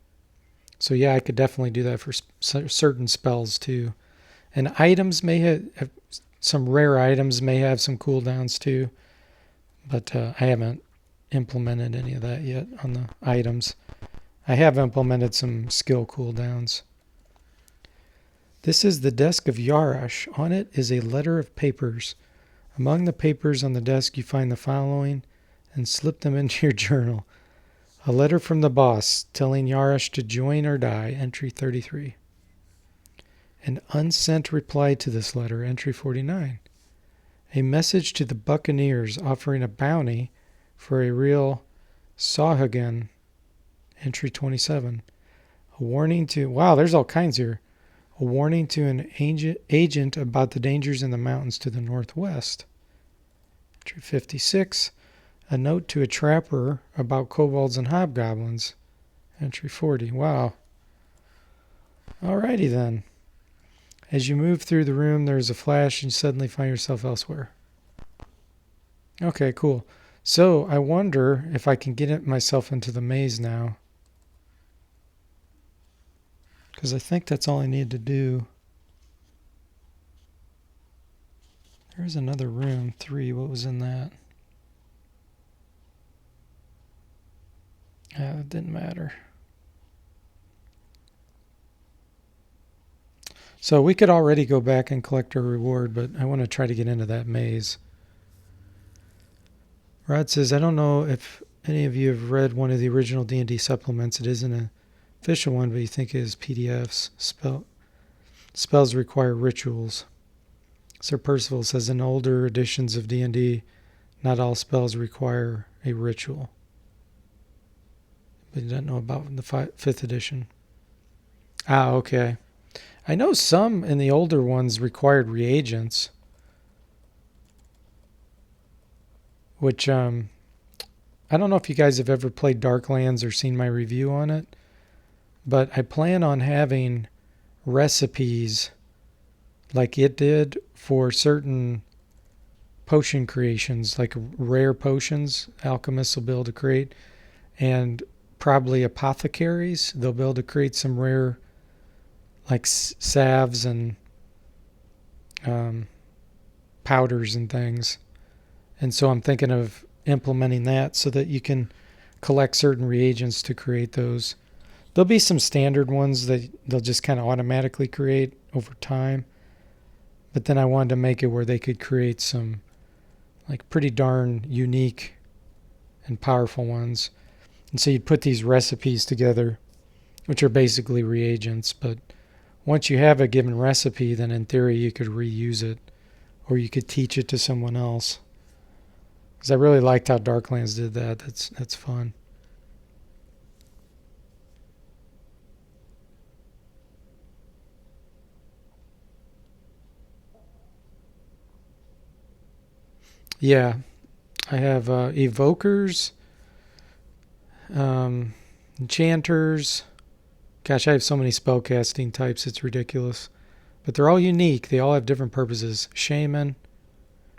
So yeah, I could definitely do that for certain spells too. And items may have some rare items may have some cooldowns too, but I haven't implemented any of that yet on the items. I have implemented some skill cooldowns. This is the desk of Yarash. On it is a letter of papers. Among the papers on the desk you find the following and slip them into your journal. A letter from the boss telling Yarash to join or die, entry 33. An unsent reply to this letter, entry 49. A message to the Buccaneers offering a bounty for a real Sahuagin, entry 27. A warning to, wow, there's all kinds here. A warning to an agent about the dangers in the mountains to the northwest. Entry 56. A note to a trapper about kobolds and hobgoblins. Entry 40. Wow. Alrighty then. As you move through the room, there's a flash and you suddenly find yourself elsewhere. Okay, cool. So I wonder if I can get myself into the maze now. Because I think that's all I need to do. There's another room, 3. What was in that? It didn't matter. So we could already go back and collect our reward, but I want to try to get into that maze. Rod says, I don't know if any of you have read one of the original D&D supplements. It isn't an official one, but you think it is PDFs. Spells require rituals. Sir Percival says, in older editions of D&D, not all spells require a ritual. But you don't know about the 5th edition. Ah, okay. I know some in the older ones required reagents, which I don't know if you guys have ever played Darklands or seen my review on it, but I plan on having recipes like it did for certain potion creations, like rare potions alchemists will be able to create, and probably apothecaries, they'll be able to create some rare like salves and powders and things. And so I'm thinking of implementing that so that you can collect certain reagents to create those. There'll be some standard ones that they'll just kind of automatically create over time. But then I wanted to make it where they could create some like pretty darn unique and powerful ones. And so you'd put these recipes together, which are basically reagents. But once you have a given recipe, then in theory you could reuse it or you could teach it to someone else. Because I really liked how Darklands did that. That's fun. Yeah, I have evokers, enchanters. Gosh, I have so many spellcasting types, it's ridiculous. But they're all unique. They all have different purposes. Shaman.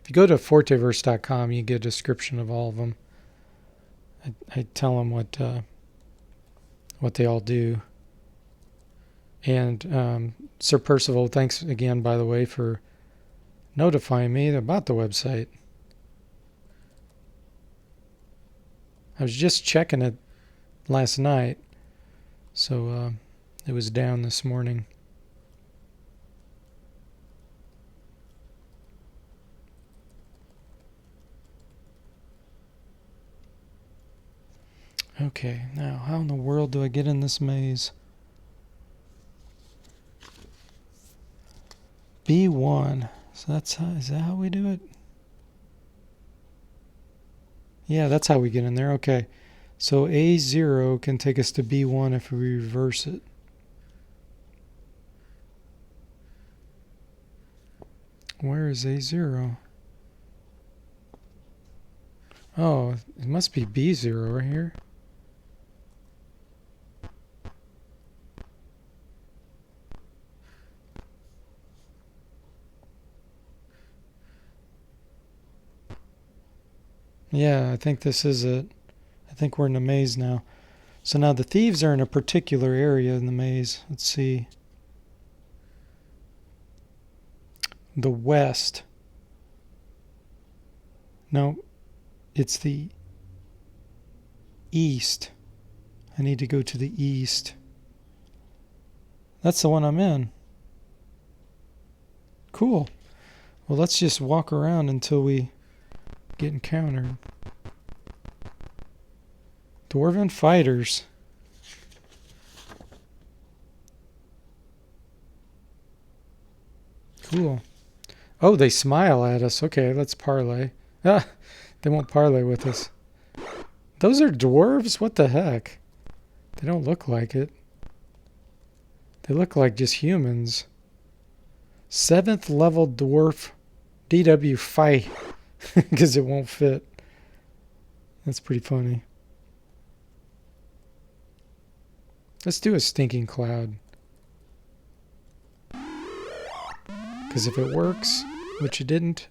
If you go to forteverse.com, you get a description of all of them. I tell them what they all do. And Sir Percival, thanks again, by the way, for notifying me about the website. I was just checking it last night, so it was down this morning. Okay, now how in the world do I get in this maze? B1. So is that how we do it? Yeah, that's how we get in there. Okay. So A0 can take us to B1 if we reverse it. Where is A0? Oh, it must be B0 right here. Yeah, I think this is it. I think we're in the maze now. So now the thieves are in a particular area in the maze. Let's see. The west. No, it's the east. I need to go to the east. That's the one I'm in. Cool. Well, let's just walk around until we get encountered. Dwarven fighters. Cool. Oh, they smile at us. Okay, let's parlay. Ah, they won't parlay with us. Those are dwarves? What the heck? They don't look like it. They look like just humans. 7th level dwarf DW fight. Because it won't fit. That's pretty funny. Let's do a stinking cloud. Because if it works, which it didn't,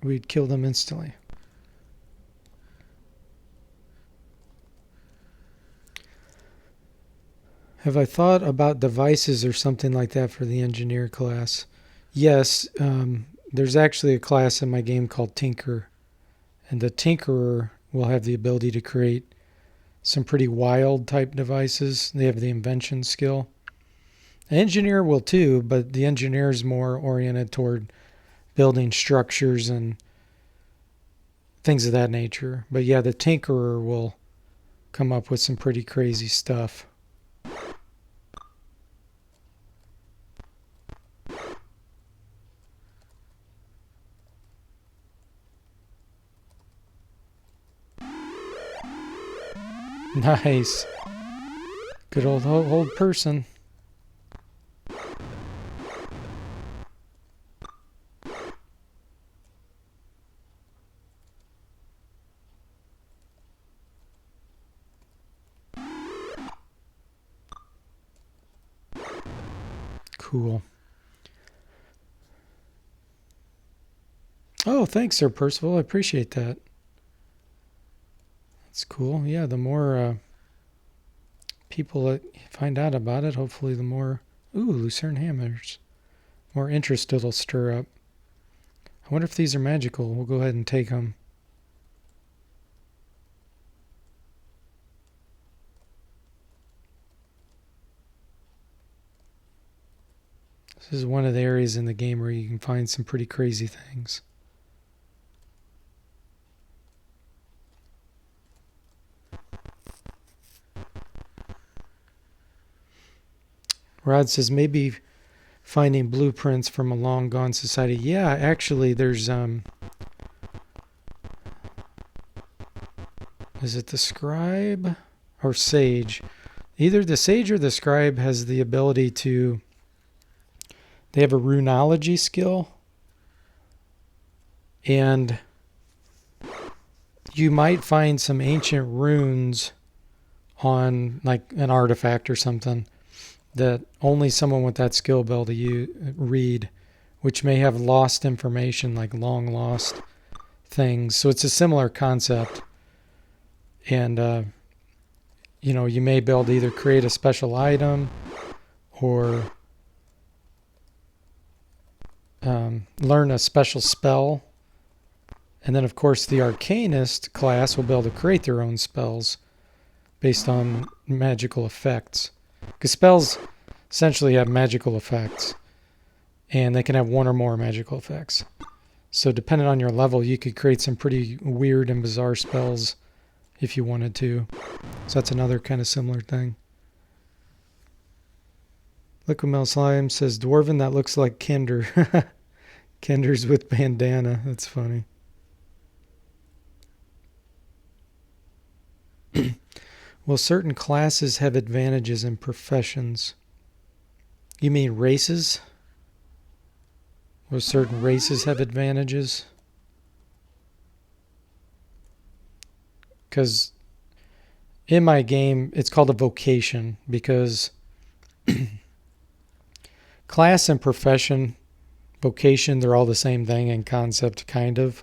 we'd kill them instantly. Have I thought about devices or something like that for the engineer class? Yes, there's actually a class in my game called Tinker. And the Tinkerer will have the ability to create some pretty wild type devices. They have the invention skill. The engineer will too, but the engineer is more oriented toward building structures and things of that nature. But yeah, the Tinkerer will come up with some pretty crazy stuff. Nice. Good old person. Cool. Oh, thanks, Sir Percival. I appreciate that. That's cool. Yeah, the more people that find out about it, hopefully the more, Lucerne hammers, more interest it'll stir up. I wonder if these are magical. We'll go ahead and take them. This is one of the areas in the game where you can find some pretty crazy things. Rod says maybe finding blueprints from a long gone society. Yeah, actually there's is it the scribe or sage? Either the sage or the scribe has the ability to, they have a runology skill, and you might find some ancient runes on like an artifact or something that only someone with that skill will be able to read, which may have lost information, like long lost things. So it's a similar concept. And, you may be able to either create a special item or learn a special spell. And then, of course, the Arcanist class will be able to create their own spells based on magical effects. Because spells essentially have magical effects, and they can have one or more magical effects. So depending on your level, you could create some pretty weird and bizarre spells if you wanted to. So that's another kind of similar thing. Liquid Metal Slime says, Dwarven, that looks like Kender. Kender's with bandana. That's funny. Will certain classes have advantages in professions? You mean races? Will certain races have advantages? Because in my game, it's called a vocation, because class and profession, vocation, they're all the same thing in concept, kind of.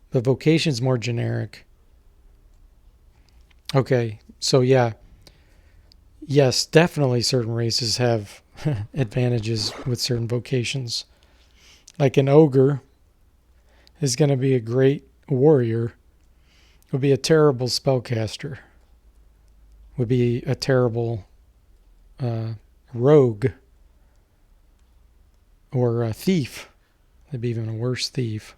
But vocation's more generic. Okay, so yeah. Yes, definitely certain races have advantages with certain vocations. Like an ogre is going to be a great warrior, would be a terrible spellcaster, would be a terrible rogue or a thief. They'd be even a worse thief.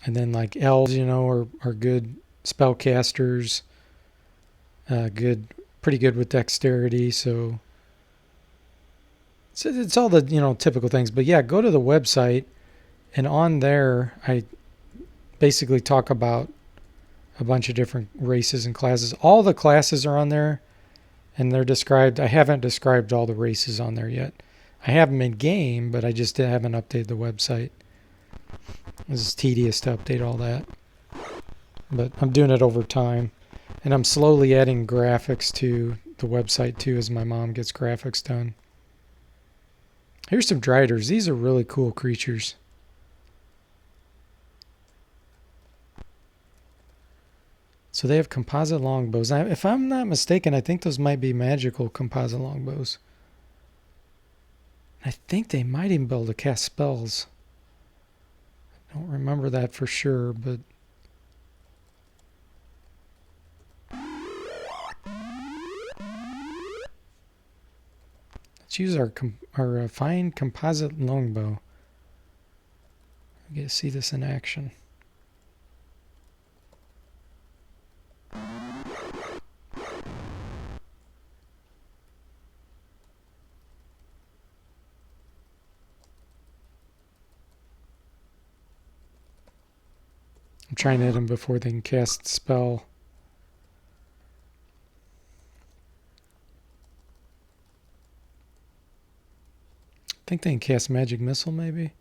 And then like elves, are good spellcasters. Pretty good with dexterity. So it's all the typical things. But yeah, go to the website, and on there I basically talk about a bunch of different races and classes. All the classes are on there, and they're described. I haven't described all the races on there yet. I have them in game, but I just haven't updated the website. This is tedious to update all that, but I'm doing it over time, and I'm slowly adding graphics to the website too as my mom gets graphics done. Here's some driders. These are really cool creatures. So they have composite longbows. If I'm not mistaken, I think those might be magical composite longbows. I think they might even be able to cast spells. I don't remember that for sure, but let's use our fine composite longbow. I get to see this in action. I'm trying to hit them before they can cast spell. I think they can cast magic missile, maybe.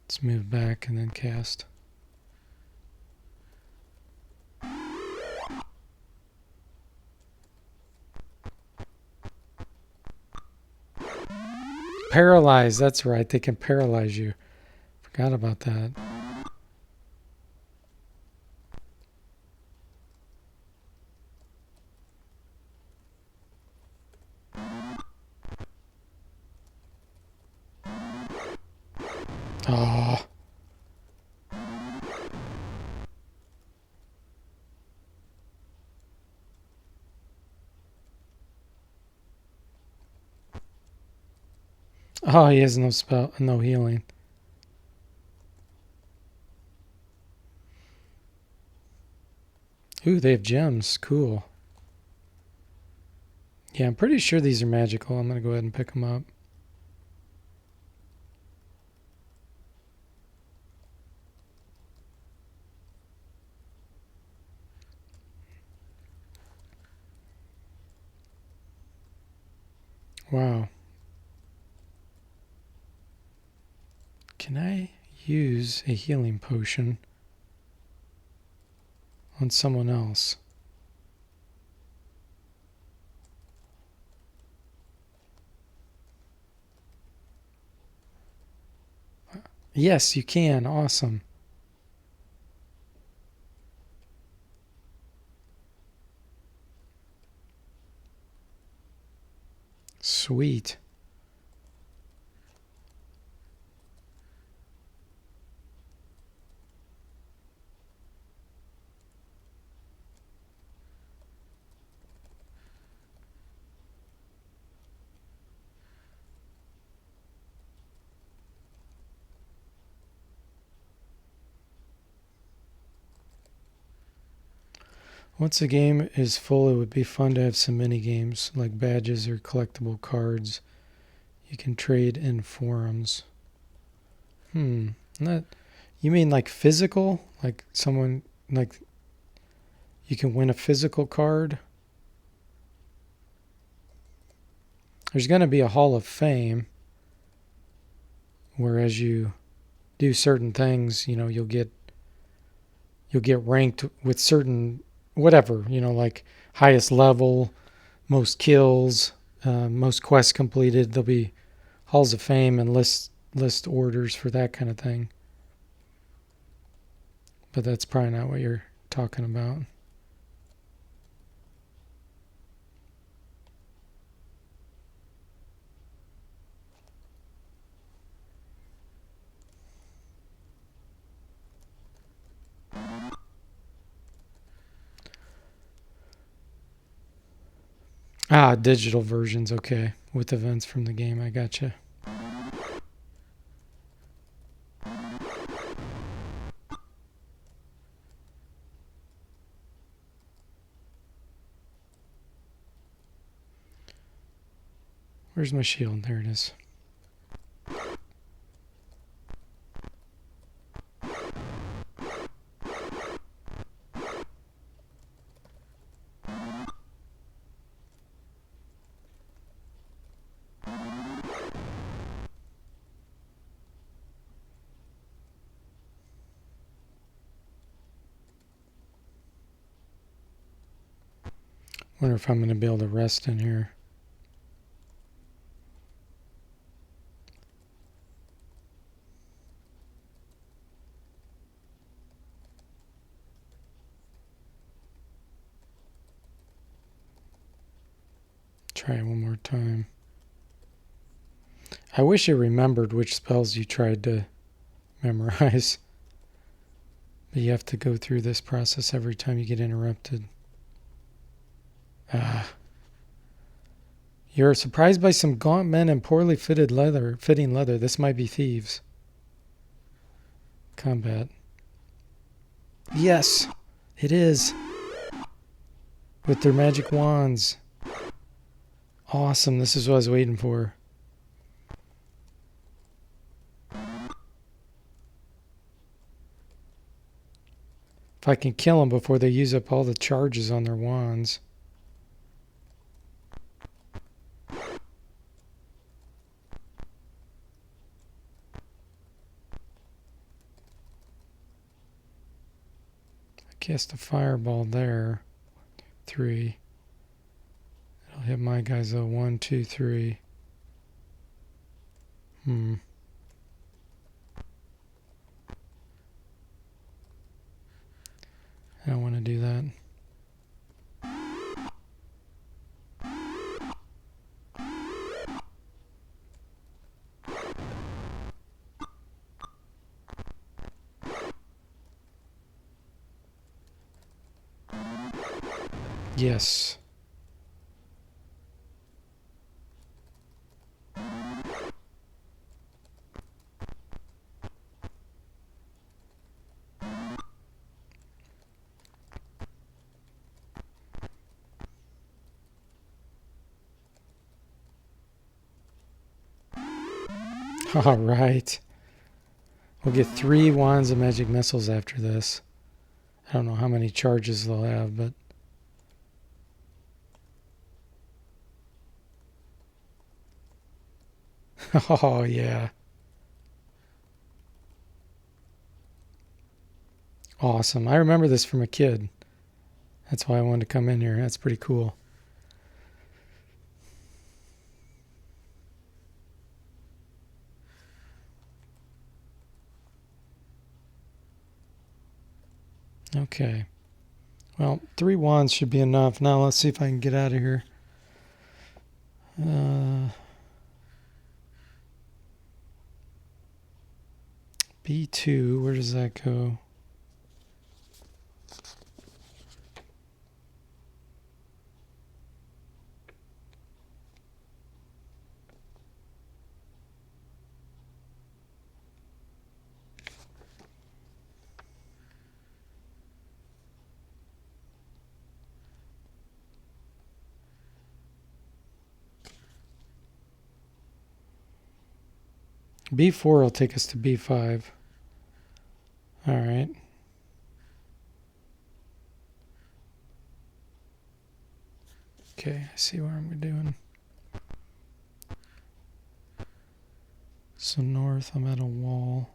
Let's move back and then cast. Paralyze, that's right. They can paralyze you. Forgot about that. Oh. Oh, he has no spell, no healing. Ooh, they have gems. Cool. Yeah, I'm pretty sure these are magical. I'm going to go ahead and pick them up. Wow. Can I use a healing potion on someone else? Yes, you can. Awesome. Sweet. Once a game is full, it would be fun to have some mini games like badges or collectible cards. You can trade in forums. Not. You mean like physical? Like someone like you can win a physical card? There's going to be a Hall of Fame, whereas you do certain things, you'll get ranked with certain whatever, like highest level, most kills, most quests completed. There'll be halls of fame and list orders for that kind of thing. But that's probably not what you're talking about. Ah, digital versions, okay. With events from the game, I gotcha. Where's my shield? There it is. Wonder if I'm going to be able to rest in here. Try it one more time. I wish you remembered which spells you tried to memorize. But you have to go through this process every time you get interrupted. You're surprised by some gaunt men and poorly fitting leather. This might be thieves. Combat. Yes, it is. With their magic wands. Awesome, this is what I was waiting for. If I can kill them before they use up all the charges on their wands. I cast a fireball there. 3. It'll hit my guys though. 1, 2, 3. I don't want to do that. Yes. All right. We'll get 3 wands of magic missiles after this. I don't know how many charges they'll have, but... Oh, yeah. Awesome. I remember this from a kid. That's why I wanted to come in here. That's pretty cool. Okay. Well, 3 wands should be enough. Now let's see if I can get out of here. B2, where does that go? B4 will take us to B5. All right. Okay, I see what I'm doing. So north, I'm at a wall.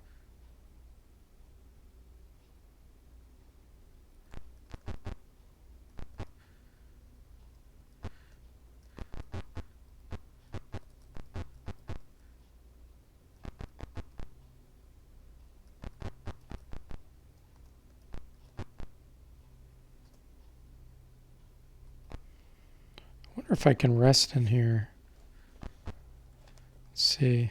I wonder if I can rest in here. Let's see.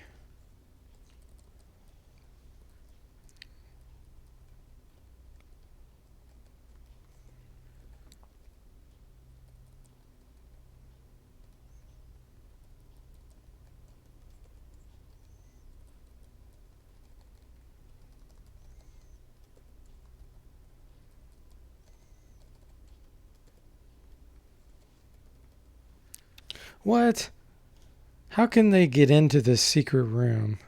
What? How can they get into this secret room?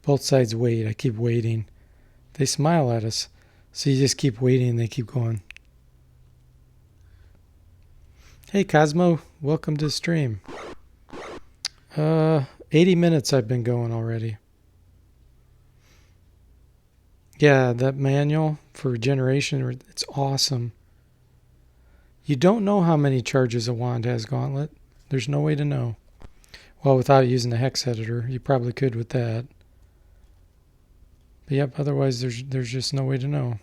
Both sides wait. I keep waiting. They smile at us. So you just keep waiting and they keep going. Hey Cosmo, welcome to the stream. 80 minutes I've been going already. Yeah, that manual for regeneration, it's awesome. You don't know how many charges a wand has, Gauntlet. There's no way to know. Well, without using the hex editor, you probably could with that. But yep, otherwise there's just no way to know.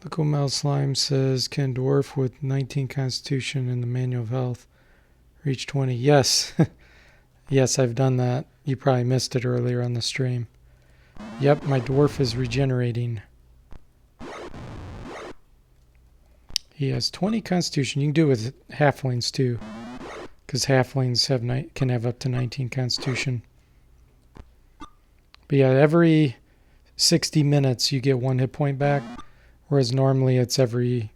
Local Mel Slime says, can dwarf with 19 constitution in the manual of health reach 20? Yes. Yes, I've done that. You probably missed it earlier on the stream. Yep, my dwarf is regenerating. He has 20 constitution. You can do it with halflings too, because halflings can have up to 19 constitution. But yeah, every 60 minutes you get 1 hit point back, whereas normally it's every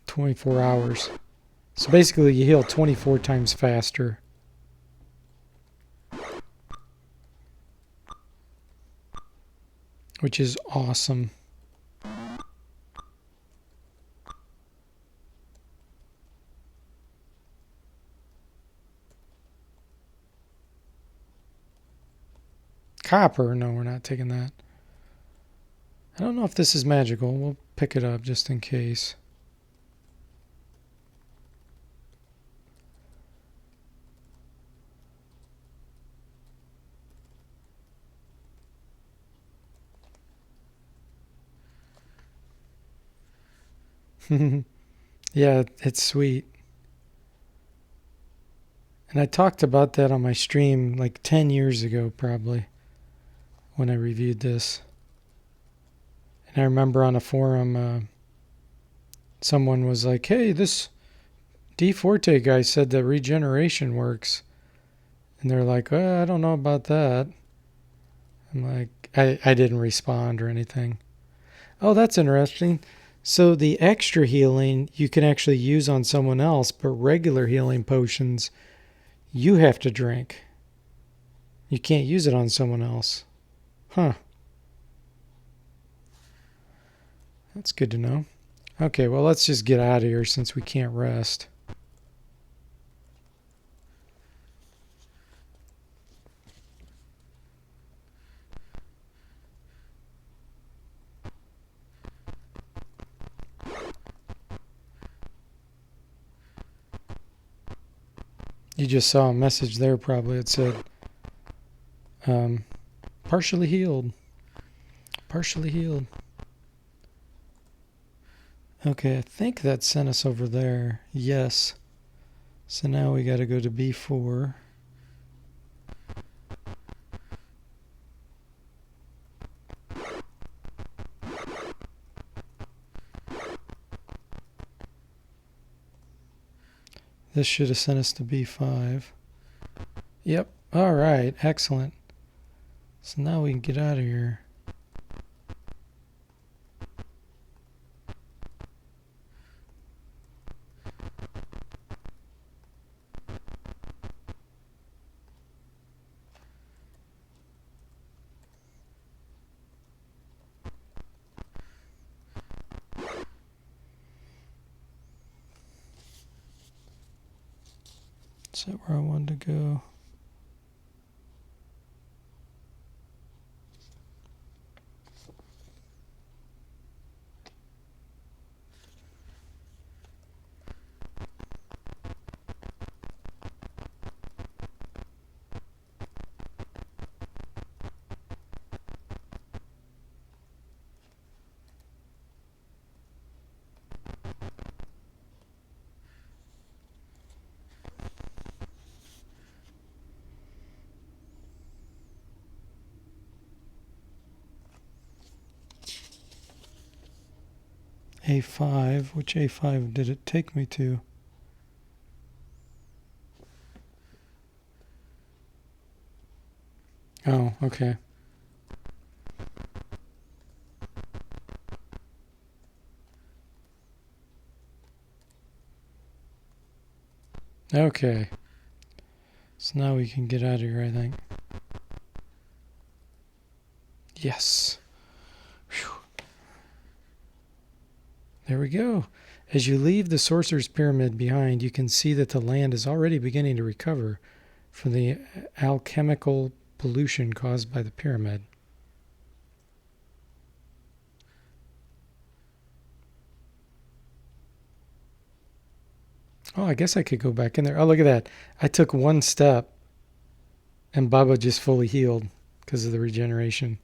24 hours. So basically you heal 24 times faster. Which is awesome. Copper? No, we're not taking that. I don't know if this is magical. We'll pick it up just in case. Yeah, it's sweet. And I talked about that on my stream like 10 years ago, probably, when I reviewed this. And I remember on a forum, someone was like, hey, this D Forte guy said that regeneration works. And they're like, I don't know about that. I'm like, I didn't respond or anything. Oh, that's interesting. So the extra healing you can actually use on someone else, but regular healing potions you have to drink. You can't use it on someone else. Huh. That's good to know. Okay, well, let's just get out of here since we can't rest. You just saw a message there probably. It said, partially healed. Partially healed. Okay, I think that sent us over there. Yes. So now we got to go to B4. This should have sent us to B5. Yep. All right. Excellent. So now we can get out of here. Is that where I wanted to go? A5. Which A5 did it take me to? Oh, okay. Okay. So now we can get out of here, I think. Yes. Whew. There we go. As you leave the Sorcerer's Pyramid behind, you can see that the land is already beginning to recover from the alchemical pollution caused by the pyramid. Oh, I guess I could go back in there. Oh, look at that. I took one step and Baba just fully healed because of the regeneration.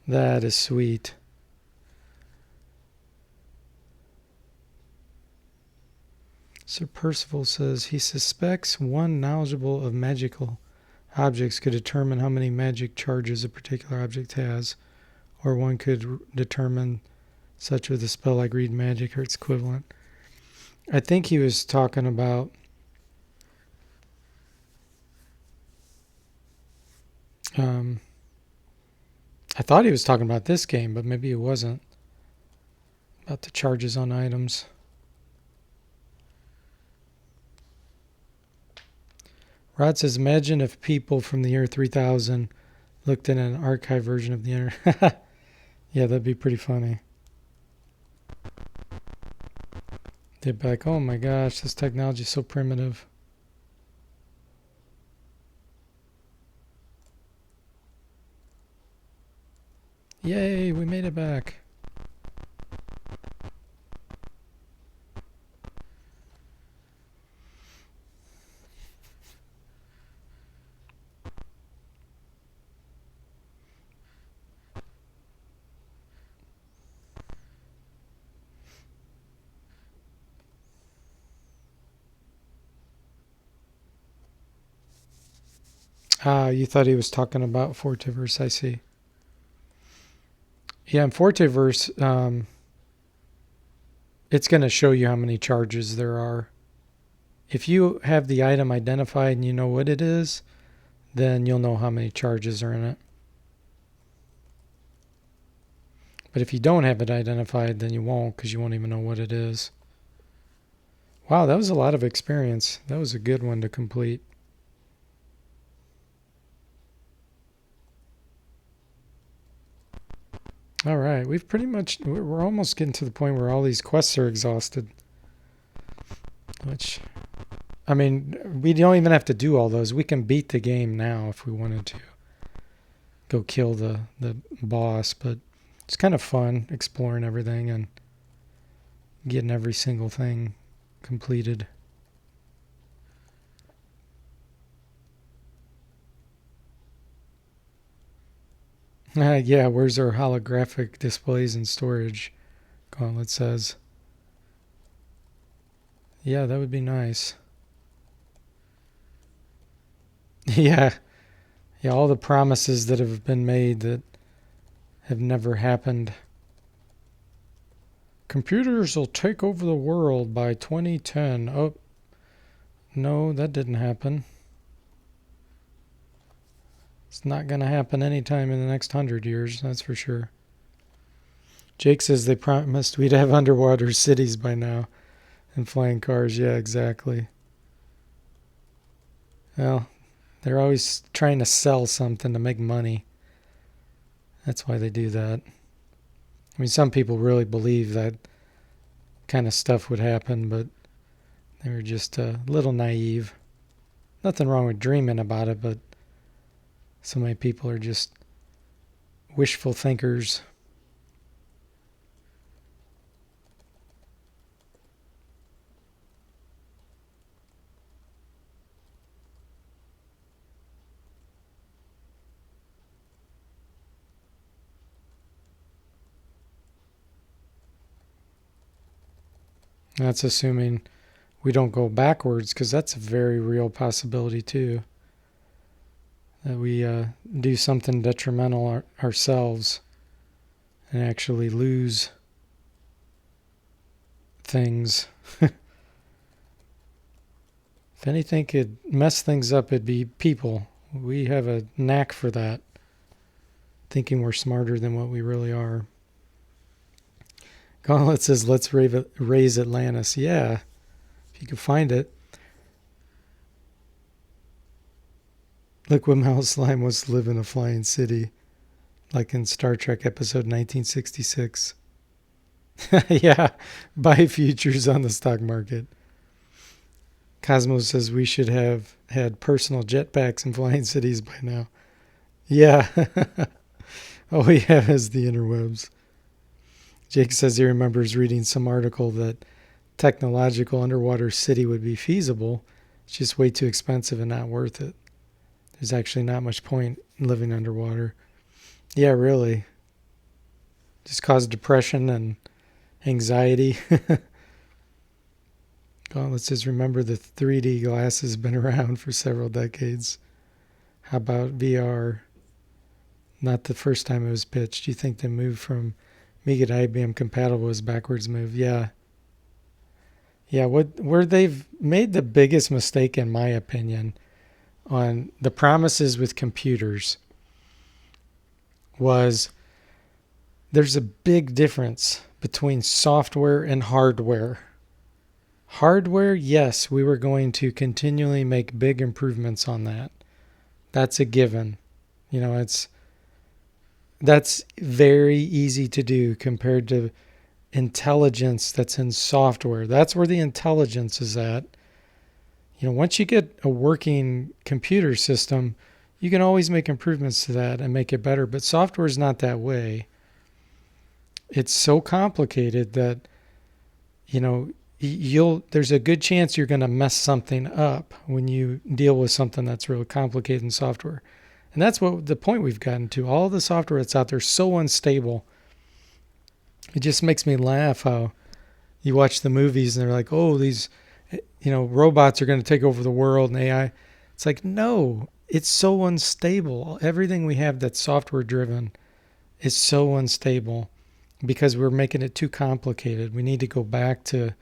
That is sweet. Sir Percival says he suspects one knowledgeable of magical objects could determine how many magic charges a particular object has, or one could determine such with a spell like Read Magic or its equivalent. I think he was talking about I thought he was talking about this game, but maybe it wasn't. About the charges on items. Rod says, imagine if people from the year 3000 looked at an archive version of the internet. Yeah, that'd be pretty funny. They'd be like, oh my gosh, this technology is so primitive. Yay, we made it back. Ah, you thought he was talking about Fortiverse, I see. Yeah, in Fortiverse, it's going to show you how many charges there are. If you have the item identified and you know what it is, then you'll know how many charges are in it. But if you don't have it identified, then you won't because you won't even know what it is. Wow, that was a lot of experience. That was a good one to complete. All right, we're almost getting to the point where all these quests are exhausted. Which, I mean, we don't even have to do all those. We can beat the game now if we wanted to. Go kill the boss, but it's kind of fun exploring everything and getting every single thing completed. Yeah, where's our holographic displays and storage? Gauntlet says. Yeah, that would be nice. Yeah. Yeah, all the promises that have been made that have never happened. Computers will take over the world by 2010. Oh, no, that didn't happen. It's not going to happen anytime in the next 100 years, that's for sure. Jake says they promised we'd have underwater cities by now and flying cars. Yeah, exactly. Well, they're always trying to sell something to make money. That's why they do that. I mean, some people really believe that kind of stuff would happen, but they were just a little naive. Nothing wrong with dreaming about it, but so many people are just wishful thinkers. That's assuming we don't go backwards, because that's a very real possibility too. That we do something detrimental ourselves and actually lose things. If anything could mess things up, it'd be people. We have a knack for that, thinking we're smarter than what we really are. Gauntlet says, let's raise Atlantis. Yeah, if you can find it. Liquid Mouse Slime wants to live in a flying city, like in Star Trek episode 1966. Yeah, buy futures on the stock market. Cosmos says we should have had personal jetpacks in flying cities by now. Yeah. All we have is the interwebs. Jake says he remembers reading some article that technological underwater city would be feasible. It's just way too expensive and not worth it. There's actually not much point in living underwater. Yeah, really. Just cause depression and anxiety. Gauntlet says, remember the 3D glass has been around for several decades. How about VR? Not the first time it was pitched. Do you think the move from Amiga to IBM compatible was backwards move? Yeah. Yeah, where they've made the biggest mistake, in my opinion, on the promises with computers was there's a big difference between software and hardware. Hardware, yes, we were going to continually make big improvements on that. That's a given. You know, that's very easy to do compared to intelligence that's in software. That's where the intelligence is at. You know, once you get a working computer system, you can always make improvements to that and make it better. But software is not that way. It's so complicated that, you know, there's a good chance you're going to mess something up when you deal with something that's really complicated in software. And that's what the point we've gotten to. All the software that's out there is so unstable. It just makes me laugh how you watch the movies and they're like, oh, these, you know, robots are going to take over the world and AI. It's like, no, it's so unstable. Everything we have that's software driven is so unstable because we're making it too complicated. We need to go back to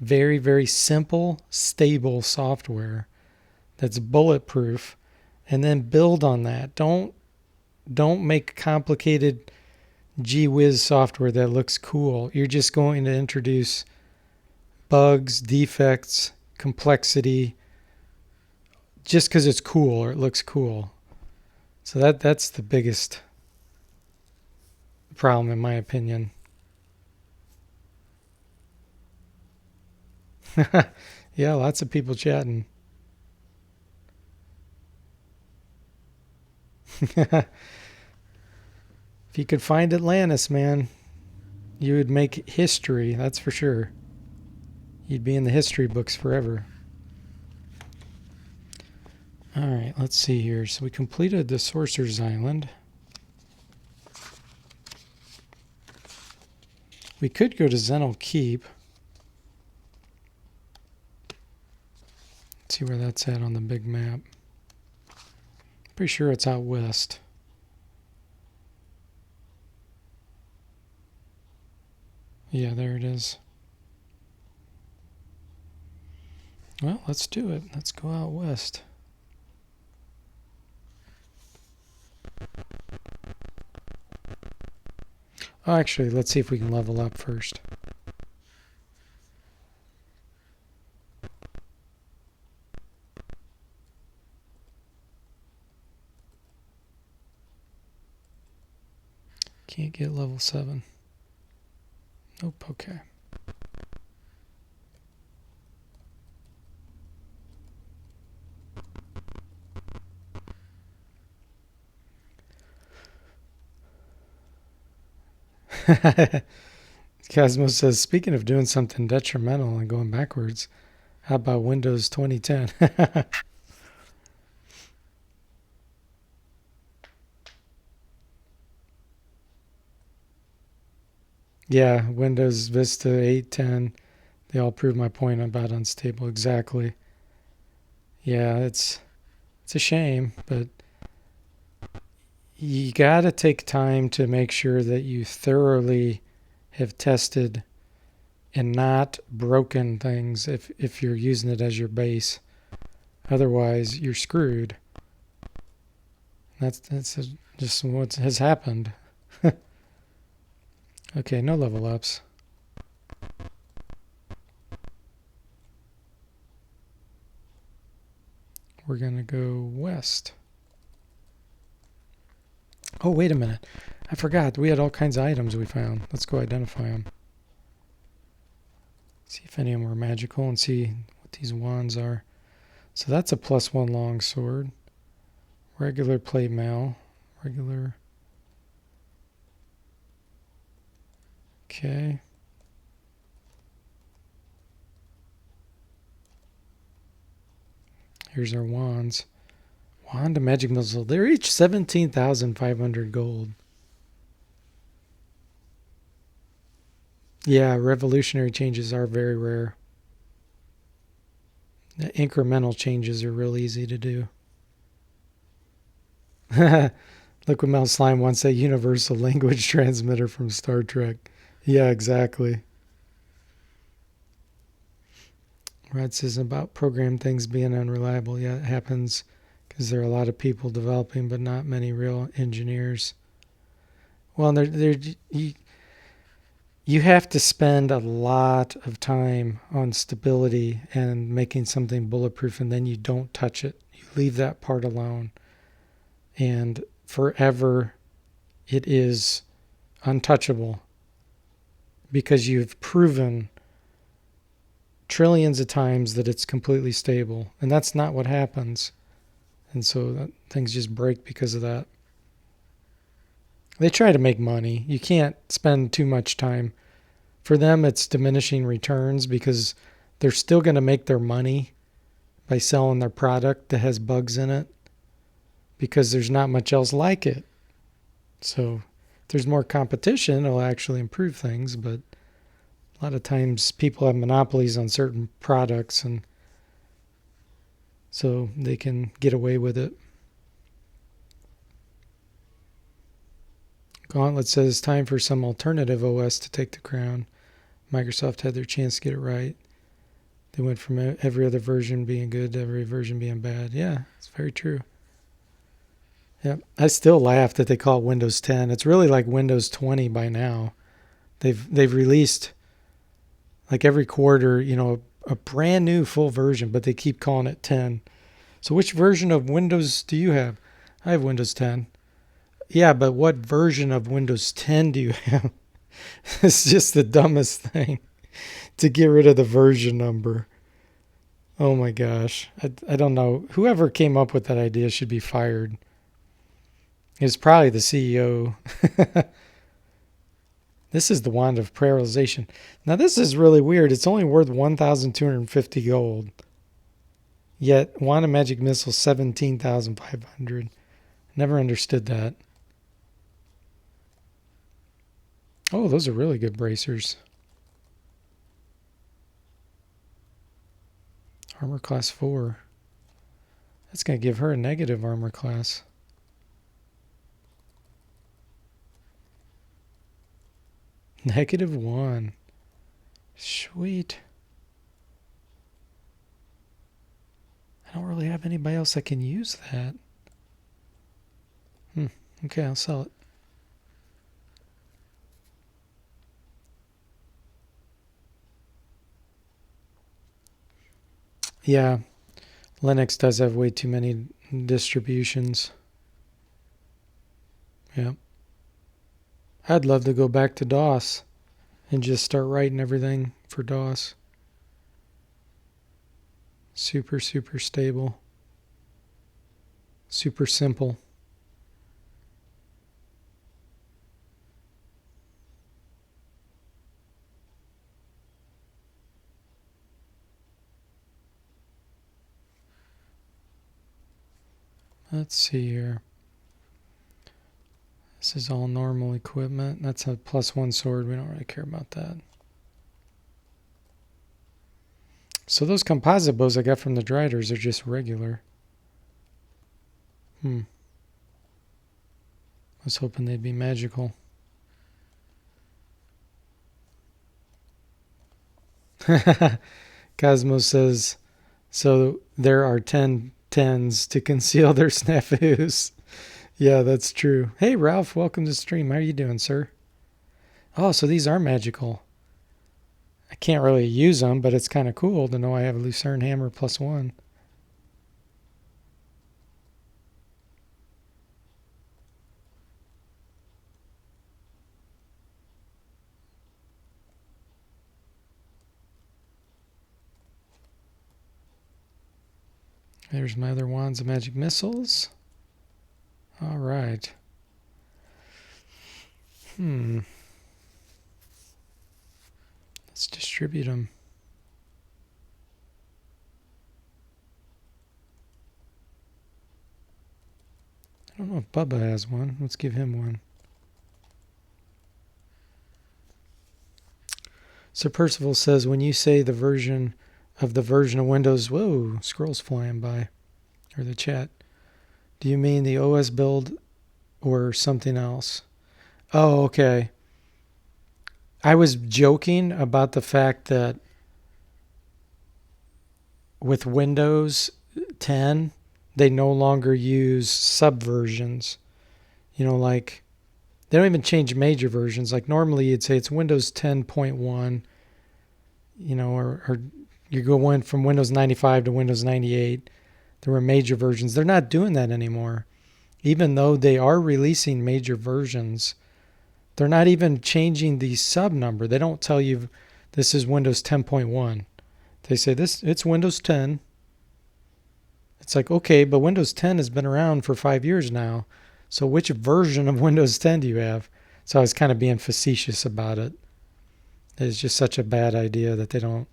very, very simple, stable software that's bulletproof and then build on that. Don't make complicated gee whiz software that looks cool. You're just going to introduce bugs, defects, complexity just because it's cool or it looks cool. So that's the biggest problem in my opinion. Yeah, lots of people chatting. If you could find Atlantis, man, you would make history, that's for sure. You'd be in the history books forever. All right, let's see here. So we completed the Sorcerer's Island. We could go to Zennel Keep. Let's see where that's at on the big map. Pretty sure it's out west. Yeah, there it is. Well, let's do it. Let's go out west. Oh, actually, let's see if we can level up first. Can't get level 7. Nope, okay. Cosmos says, speaking of doing something detrimental and going backwards, how about Windows 2010? Yeah, Windows Vista 8.10, they all prove my point about unstable. Exactly. Yeah, it's a shame, but you got to take time to make sure that you thoroughly have tested and not broken things if you're using it as your base. Otherwise, you're screwed. That's just what has happened. Okay, no level ups. We're going to go west. Oh, wait a minute. I forgot. We had all kinds of items we found. Let's go identify them. See if any of them were magical and see what these wands are. So that's a +1 longsword. Regular plate mail. Regular. Okay. Here's our wands. Wand, a magic missile. They're each 17,500 gold. Yeah, revolutionary changes are very rare. The incremental changes are real easy to do. Liquid Metal Slime wants that universal language transmitter from Star Trek. Yeah, exactly. Rod says about program things being unreliable. Yeah, it happens because there are a lot of people developing, but not many real engineers. Well, you have to spend a lot of time on stability and making something bulletproof, and then you don't touch it. You leave that part alone. And forever it is untouchable because you've proven trillions of times that it's completely stable. And that's not what happens. And so things just break because of that. They try to make money. You can't spend too much time. For them, it's diminishing returns because they're still going to make their money by selling their product that has bugs in it because there's not much else like it. So if there's more competition, it'll actually improve things. But a lot of times people have monopolies on certain products, and so they can get away with it. Gauntlet says, time for some alternative OS to take the crown. Microsoft had their chance to get it right. They went from every other version being good to every version being bad. Yeah, it's very true. Yeah, I still laugh that they call it Windows 10. It's really like Windows 20 by now. They've released like every quarter, a brand new full version, but they keep calling it 10. So which version of Windows do you have? I have Windows 10. Yeah, but what version of Windows 10 do you have? It's just the dumbest thing to get rid of the version number. Oh my gosh. I don't know. Whoever came up with that idea should be fired. It's probably the CEO. This is the wand of prioritization. Now this is really weird. It's only worth 1,250 gold. Yet wand of magic missile 17,500. Never understood that. Oh, those are really good bracers. Armor class 4. That's going to give her a negative armor class. -1. Sweet. I don't really have anybody else that can use that. Okay, I'll sell it. Yeah, Linux does have way too many distributions. Yeah. I'd love to go back to DOS and just start writing everything for DOS. Super, super stable. Super simple. Let's see here. This is all normal equipment. That's a +1 sword. We don't really care about that. So those composite bows I got from the Driders are just regular. I was hoping they'd be magical. Cosmo says, so there are 10 tens to conceal their snafus. Yeah, that's true. Hey, Ralph, welcome to the stream. How are you doing, sir? Oh, so these are magical. I can't really use them, but it's kind of cool to know I have a Lucerne hammer +1. There's my other wands of magic missiles. All right. Let's distribute them. I don't know if Bubba has one. Let's give him one. Sir Percival says, when you say the version of Windows, whoa, scrolls flying by, or the chat, do you mean the OS build or something else? Oh, okay. I was joking about the fact that with Windows 10, they no longer use subversions. Like they don't even change major versions. Like normally you'd say it's Windows 10.1, or you go in from Windows 95 to Windows 98. There were major versions. They're not doing that anymore. Even though they are releasing major versions, they're not even changing the sub number. They don't tell you this is Windows 10.1. They say it's Windows 10. It's like, okay, but Windows 10 has been around for 5 years now. So which version of Windows 10 do you have? So I was kind of being facetious about it. It's just such a bad idea that they don't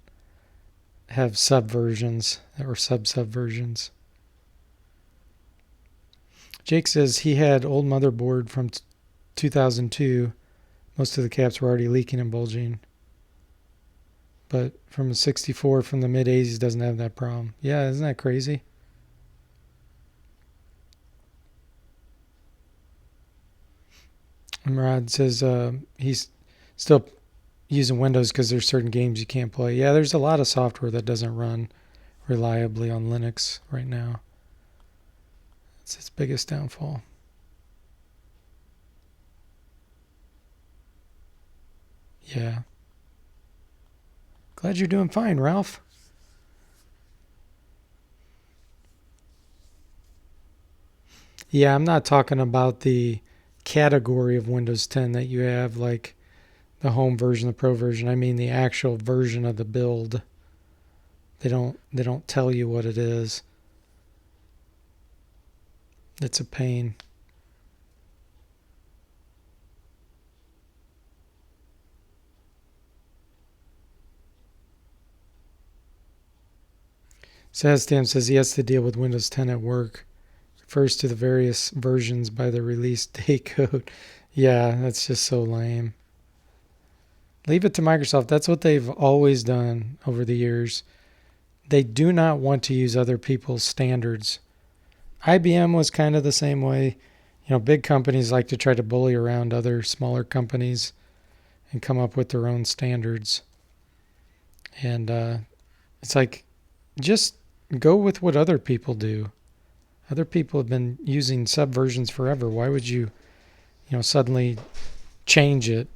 have subversions or sub-versions. Jake says he had old motherboard from 2002. Most of the caps were already leaking and bulging. But from a 64 from the mid-80s doesn't have that problem. Yeah, isn't that crazy? Murad says he's still using Windows because there's certain games you can't play. Yeah, there's a lot of software that doesn't run reliably on Linux right now. It's its biggest downfall. Yeah. Glad you're doing fine, Ralph. Yeah, I'm not talking about the category of Windows 10 that you have, like the home version, the pro version. I mean the actual version of the build. They don't tell you what it is. It's a pain. Sazstam says he has to deal with Windows 10 at work. Refers to the various versions by the release date code. Yeah, that's just so lame. Leave it to Microsoft. That's what they've always done over the years. They do not want to use other people's standards. IBM was kind of the same way. Big companies like to try to bully around other smaller companies and come up with their own standards. And it's like, just go with what other people do. Other people have been using subversions forever. Why would you, suddenly change it?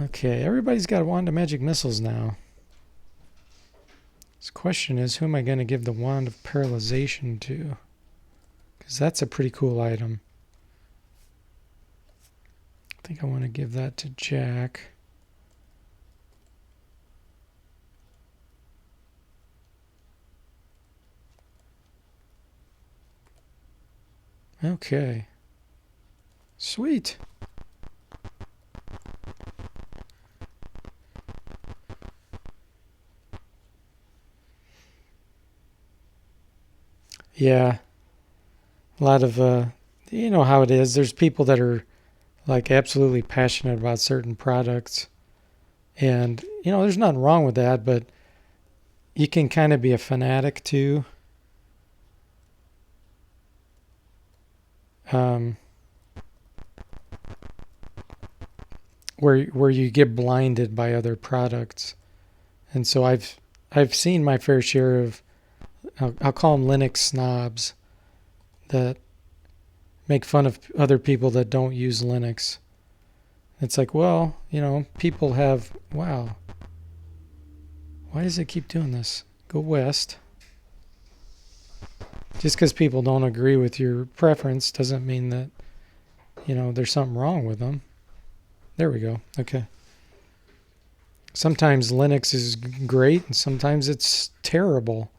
Okay, everybody's got a wand of magic missiles now. This question is, who am I going to give the wand of paralyzation to? Because that's a pretty cool item. I think I want to give that to Jack. Okay. Sweet. Yeah. A lot of, you know how it is. There's people that are like absolutely passionate about certain products. And, there's nothing wrong with that, but you can kind of be a fanatic too. um, where you get blinded by other products. And so I've seen my fair share of, I'll call them Linux snobs, that make fun of other people that don't use Linux. It's like, well, people have, wow, why does it keep doing this? Go west. Just because people don't agree with your preference doesn't mean that, there's something wrong with them. There we go. Okay. Sometimes Linux is great and sometimes it's terrible.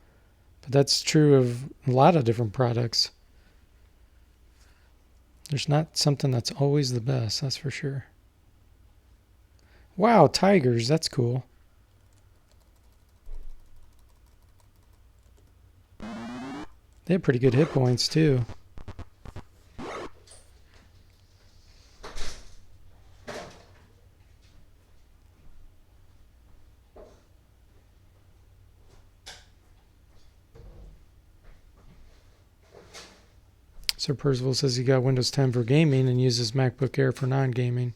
But that's true of a lot of different products. There's not something that's always the best, that's for sure. Wow, tigers, that's cool. They have pretty good hit points too. Sir Percival says he got Windows 10 for gaming and uses MacBook Air for non-gaming.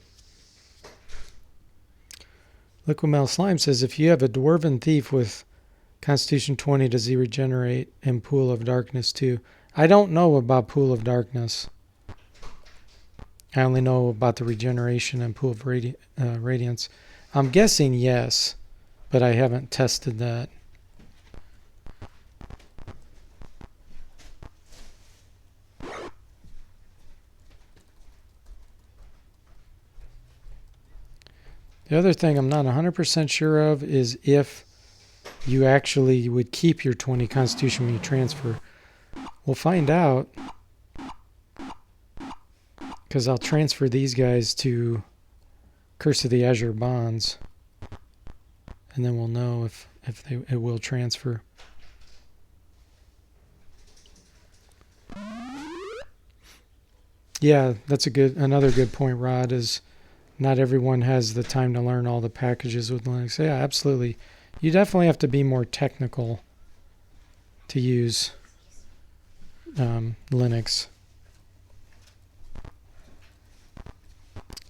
Liquid Metal Slime says if you have a Dwarven Thief with Constitution 20, does he regenerate in Pool of Darkness too? I don't know about Pool of Darkness. I only know about the regeneration and Pool of Radiance. I'm guessing yes, but I haven't tested that. The other thing I'm not 100% sure of is if you actually would keep your 20 Constitution when you transfer. We'll find out, because I'll transfer these guys to Curse of the Azure Bonds, and then we'll know if it will transfer. Yeah, that's another good point, Rod, is not everyone has the time to learn all the packages with Linux. Yeah, absolutely. You definitely have to be more technical to use Linux.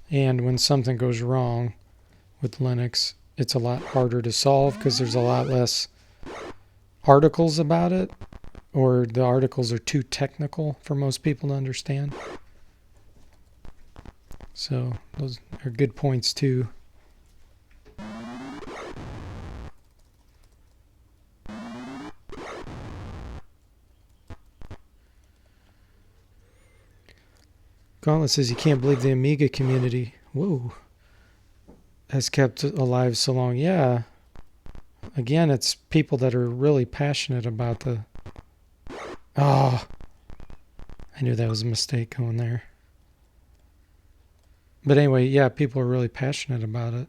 And when something goes wrong with Linux, it's a lot harder to solve because there's a lot less articles about it, or the articles are too technical for most people to understand. So those are good points too. Gauntlet says you can't believe the Amiga community, whoa, has kept alive so long. Yeah. Again, it's people that are really passionate about the... Oh, I knew that was a mistake going there. But anyway, yeah, people are really passionate about it.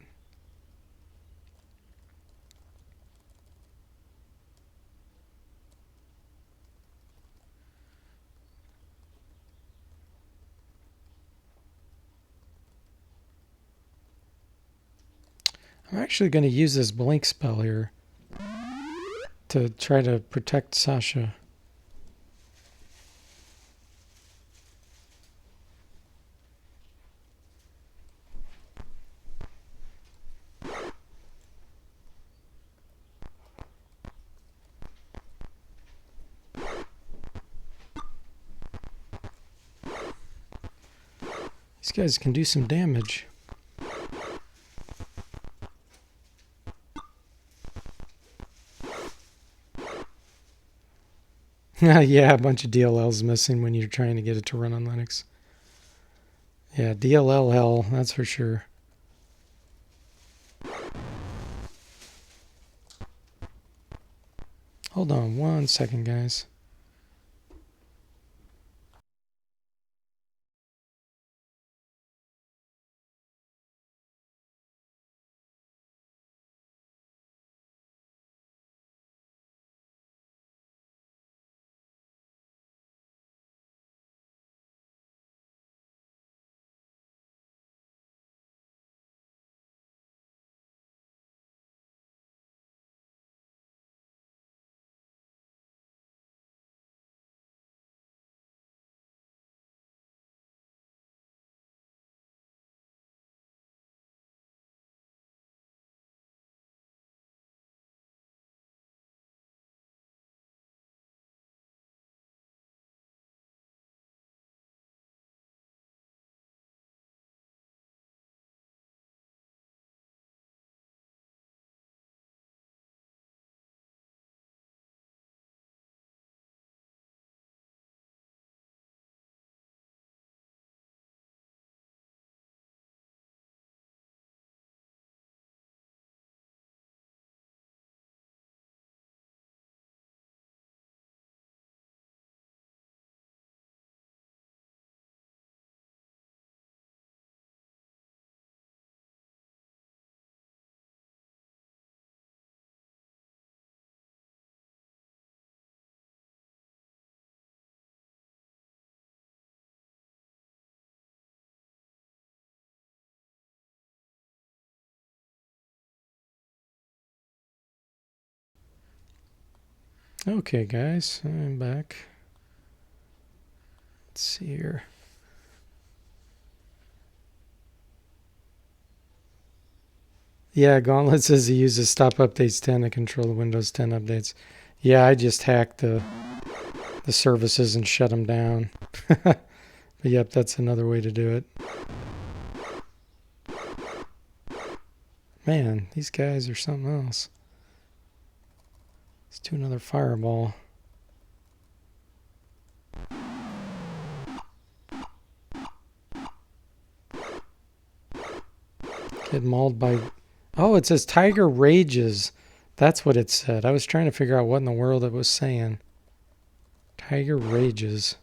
I'm actually going to use this blink spell here to try to protect Sasha. These guys can do some damage. Yeah, a bunch of DLLs missing when you're trying to get it to run on Linux. Yeah, DLL hell, that's for sure. Hold on 1 second, guys. Okay, guys, I'm back. Let's see here. Yeah, Gauntlet says he uses stop updates 10 to control the Windows 10 updates. Yeah, I just hacked the services and shut them down. But yep, that's another way to do it. Man, these guys are something else. Let's do another fireball. Get mauled by... Oh, it says Tiger Rages. That's what it said. I was trying to figure out what in the world it was saying. Tiger Rages.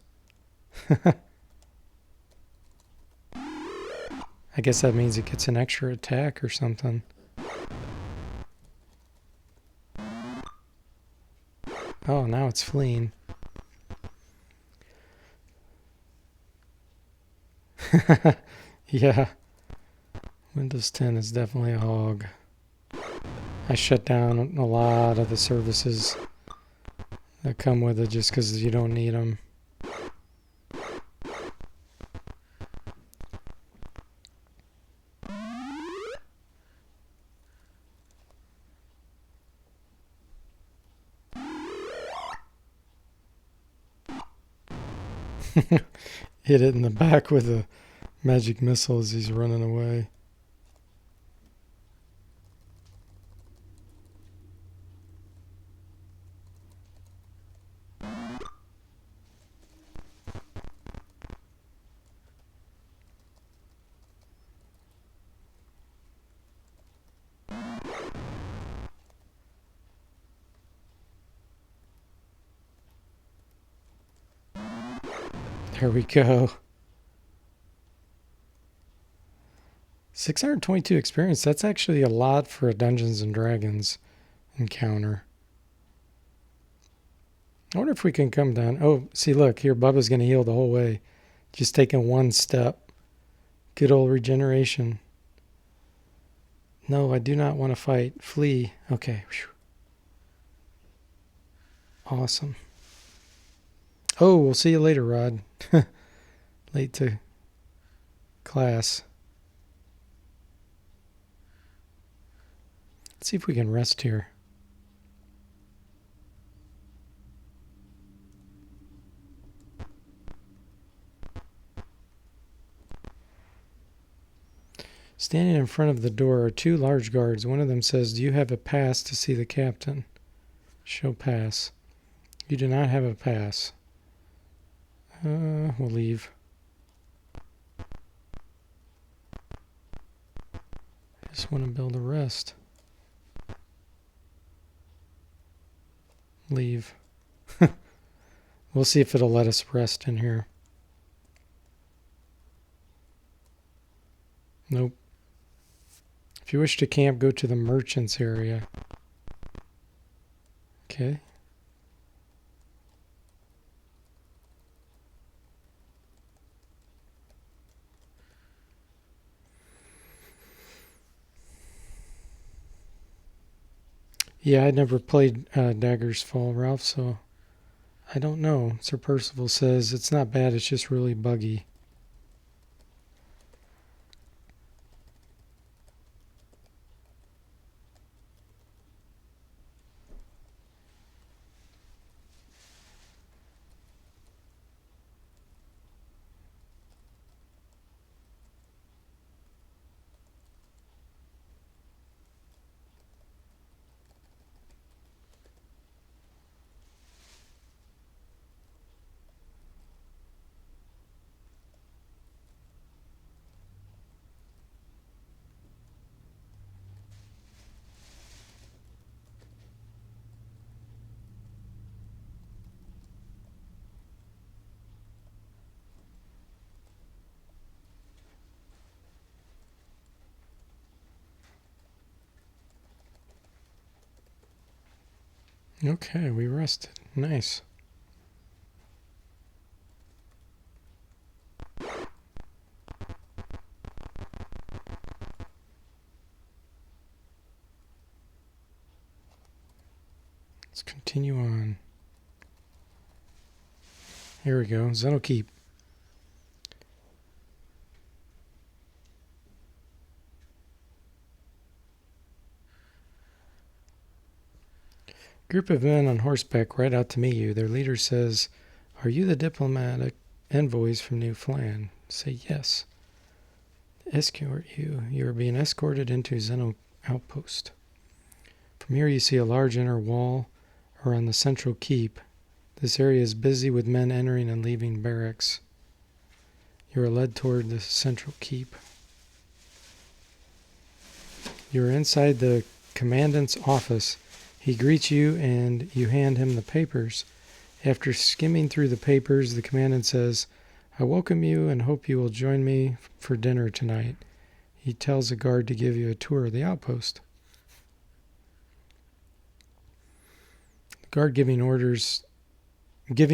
I guess that means it gets an extra attack or something. Oh, now it's fleeing. Yeah. Windows 10 is definitely a hog. I shut down a lot of the services that come with it just because you don't need them. Hit it in the back with a magic missile as he's running away. There we go. 622 experience. That's actually a lot for a Dungeons and Dragons encounter. I wonder if we can come down. Oh, see, look, here Bubba's going to heal the whole way. Just taking one step. Good old regeneration. No, I do not want to fight. Flee. Okay. Whew. Awesome. Oh, we'll see you later, Rod. Late to class. Let's see if we can rest here. Standing in front of the door are two large guards. One of them says, "Do you have a pass to see the captain?" Show pass. You do not have a pass. We'll leave. I just want to build a rest. Leave. We'll see if it'll let us rest in here. Nope. If you wish to camp, go to the merchants area. Okay. Yeah, I never played Dagger's Fall, Ralph, so I don't know. Sir Percival says it's not bad, it's just really buggy. Okay, we rested. Nice. Let's continue on. Here we go. Zeno Keep. Group of men on horseback ride out to meet you. Their leader says, "Are you the diplomatic envoys from New Flan?" Say yes. Escort you. You are being escorted into Zeno Outpost. From here you see a large inner wall around the central keep. This area is busy with men entering and leaving barracks. You are led toward the central keep. You are inside the commandant's office. He greets you and you hand him the papers. After skimming through the papers, the commandant says, "I welcome you and hope you will join me for dinner tonight." He tells a guard to give you a tour of the outpost. The guard giving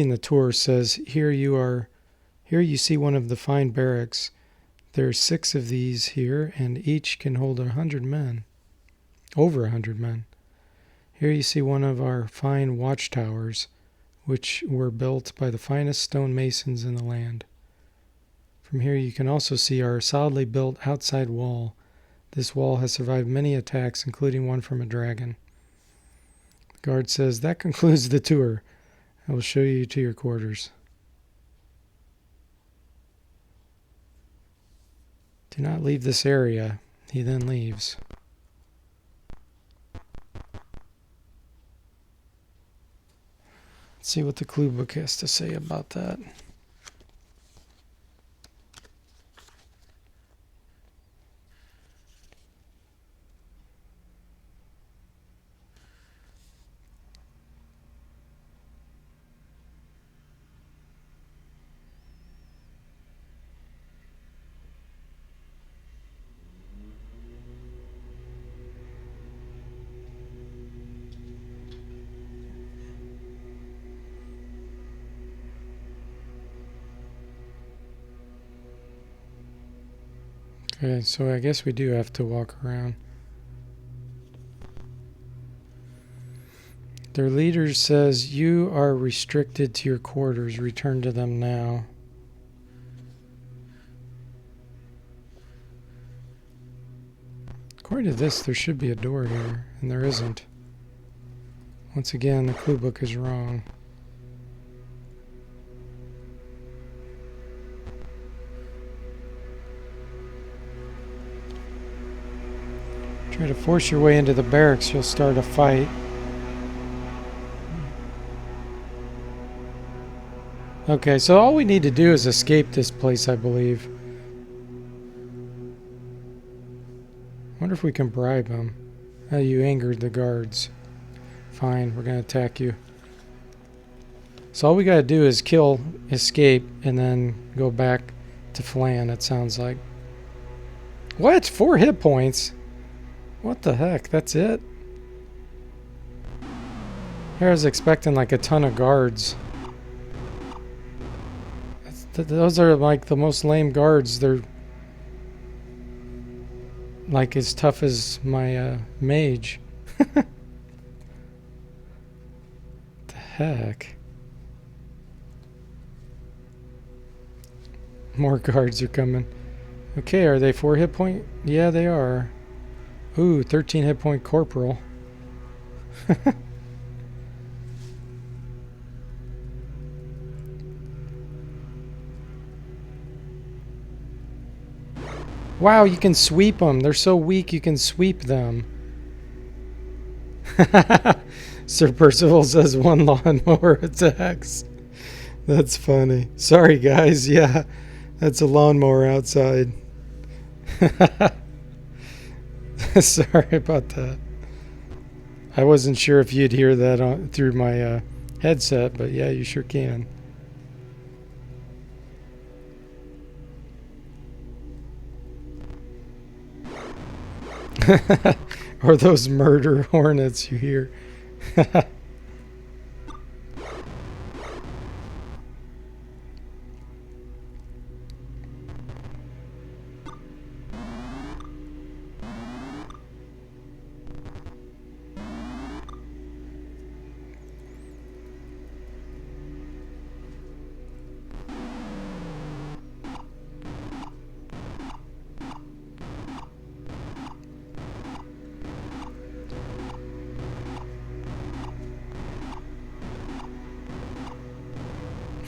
the tour says, Here you see one of the fine barracks. There are 6 of these here, and each can hold 100 men. Over 100 men. Here you see one of our fine watchtowers, which were built by the finest stone masons in the land. From here you can also see our solidly built outside wall. This wall has survived many attacks, including one from a dragon. The guard says, "That concludes the tour. I will show you to your quarters." "Do not leave this area." He then leaves. Let's see what the clue book has to say about that. Okay, so I guess we do have to walk around. Their leader says, "You are restricted to your quarters. Return to them now." According to this, there should be a door here, and there isn't. Once again, the clue book is wrong. Try to force your way into the barracks, you'll start a fight. Okay, so all we need to do is escape this place, I believe. Wonder if we can bribe them. Oh, you angered the guards. Fine, we're going to attack you. So all we got to do is kill, escape, and then go back to Flan, it sounds like. What? 4 hit points? What the heck? That's it? Here I was expecting like a ton of guards. Those are like the most lame guards. They're like as tough as my mage. The heck? More guards are coming. Okay, are they 4 hit point? Yeah, they are. Ooh, 13 hit point corporal. Wow, you can sweep them. They're so weak you can sweep them. Sir Percival says 1 lawnmower attacks. That's funny. Sorry, guys. Yeah, that's a lawnmower outside. Sorry about that. I wasn't sure if you'd hear that through my headset, but yeah, you sure can. Or those murder hornets you hear.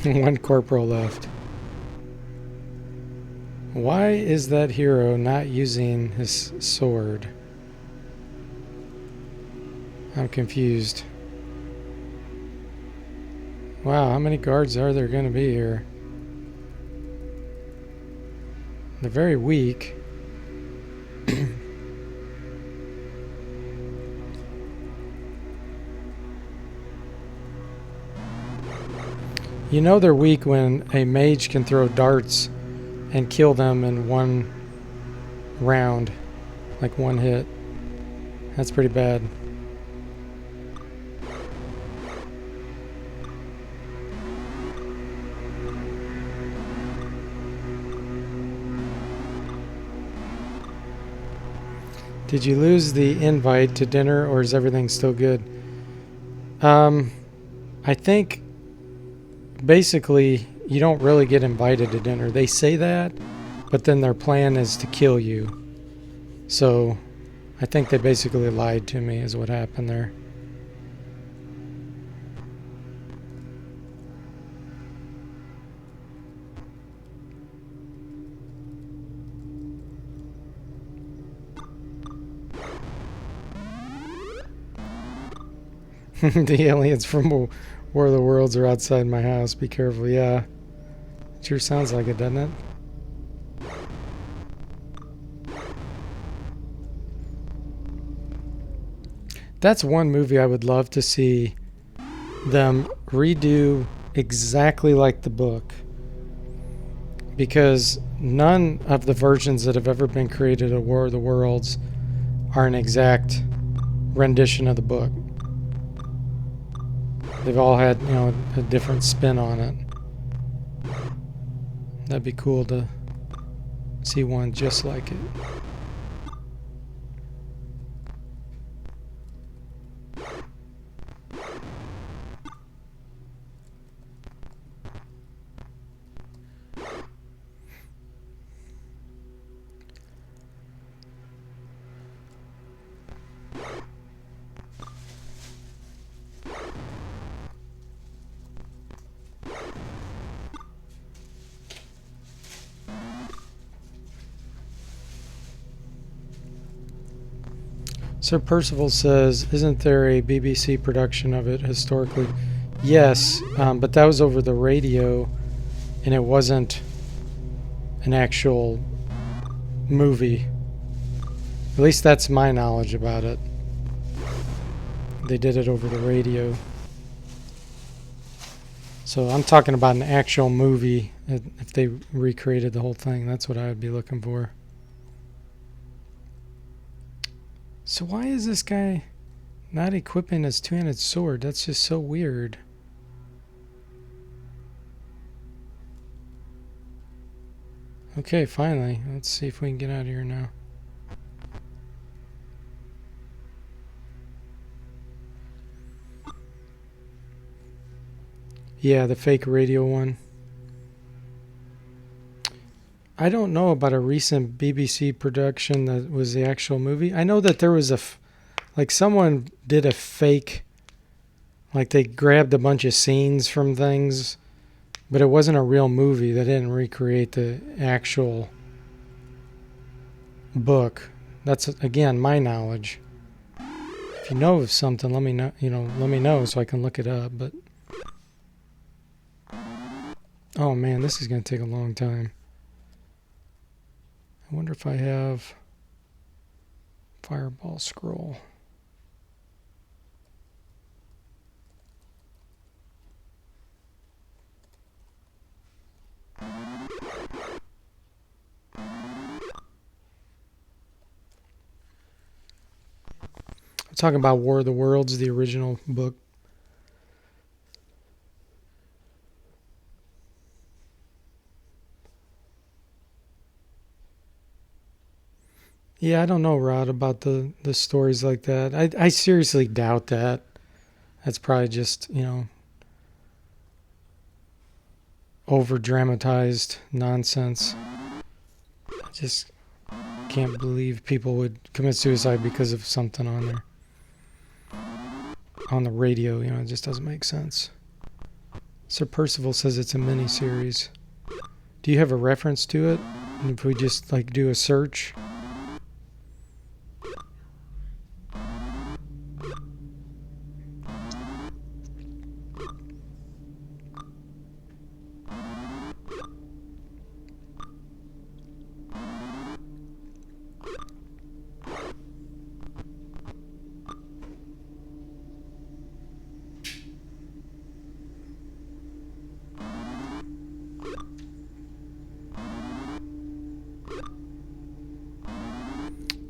One corporal left. Why is that hero not using his sword? I'm confused. Wow, how many guards are there going to be here? They're very weak. You know they're weak when a mage can throw darts and kill them in one round, like one hit. That's pretty bad. Did you lose the invite to dinner, or is everything still good? I think basically you don't really get invited to dinner. They say that, but then their plan is to kill you. So I think they basically lied to me is what happened there. The aliens from War of the Worlds are outside my house. Be careful. Yeah. It sure sounds like it, doesn't it? That's one movie I would love to see them redo exactly like the book. Because none of the versions that have ever been created of War of the Worlds are an exact rendition of the book. They've all had, a different spin on it. That'd be cool to see one just like it. Sir Percival says, isn't there a BBC production of it historically? Yes, but that was over the radio, and it wasn't an actual movie. At least that's my knowledge about it. They did it over the radio. So I'm talking about an actual movie. If they recreated the whole thing, that's what I would be looking for. So why is this guy not equipping his two-handed sword? That's just so weird. Okay, finally. Let's see if we can get out of here now. Yeah, the fake radio one. I don't know about a recent BBC production that was the actual movie. I know that there was someone did a fake, like they grabbed a bunch of scenes from things, but it wasn't a real movie. They didn't recreate the actual book. That's, again, my knowledge. If you know of something, let me know, let me know so I can look it up, but oh man, this is going to take a long time. I wonder if I have Fireball Scroll. I'm talking about War of the Worlds, the original book. Yeah, I don't know, Rod, about the stories like that. I seriously doubt that. That's probably just, over dramatized nonsense. I just can't believe people would commit suicide because of something on there. On the radio, it just doesn't make sense. Sir Percival says it's a mini-series. Do you have a reference to it? And if we just like do a search?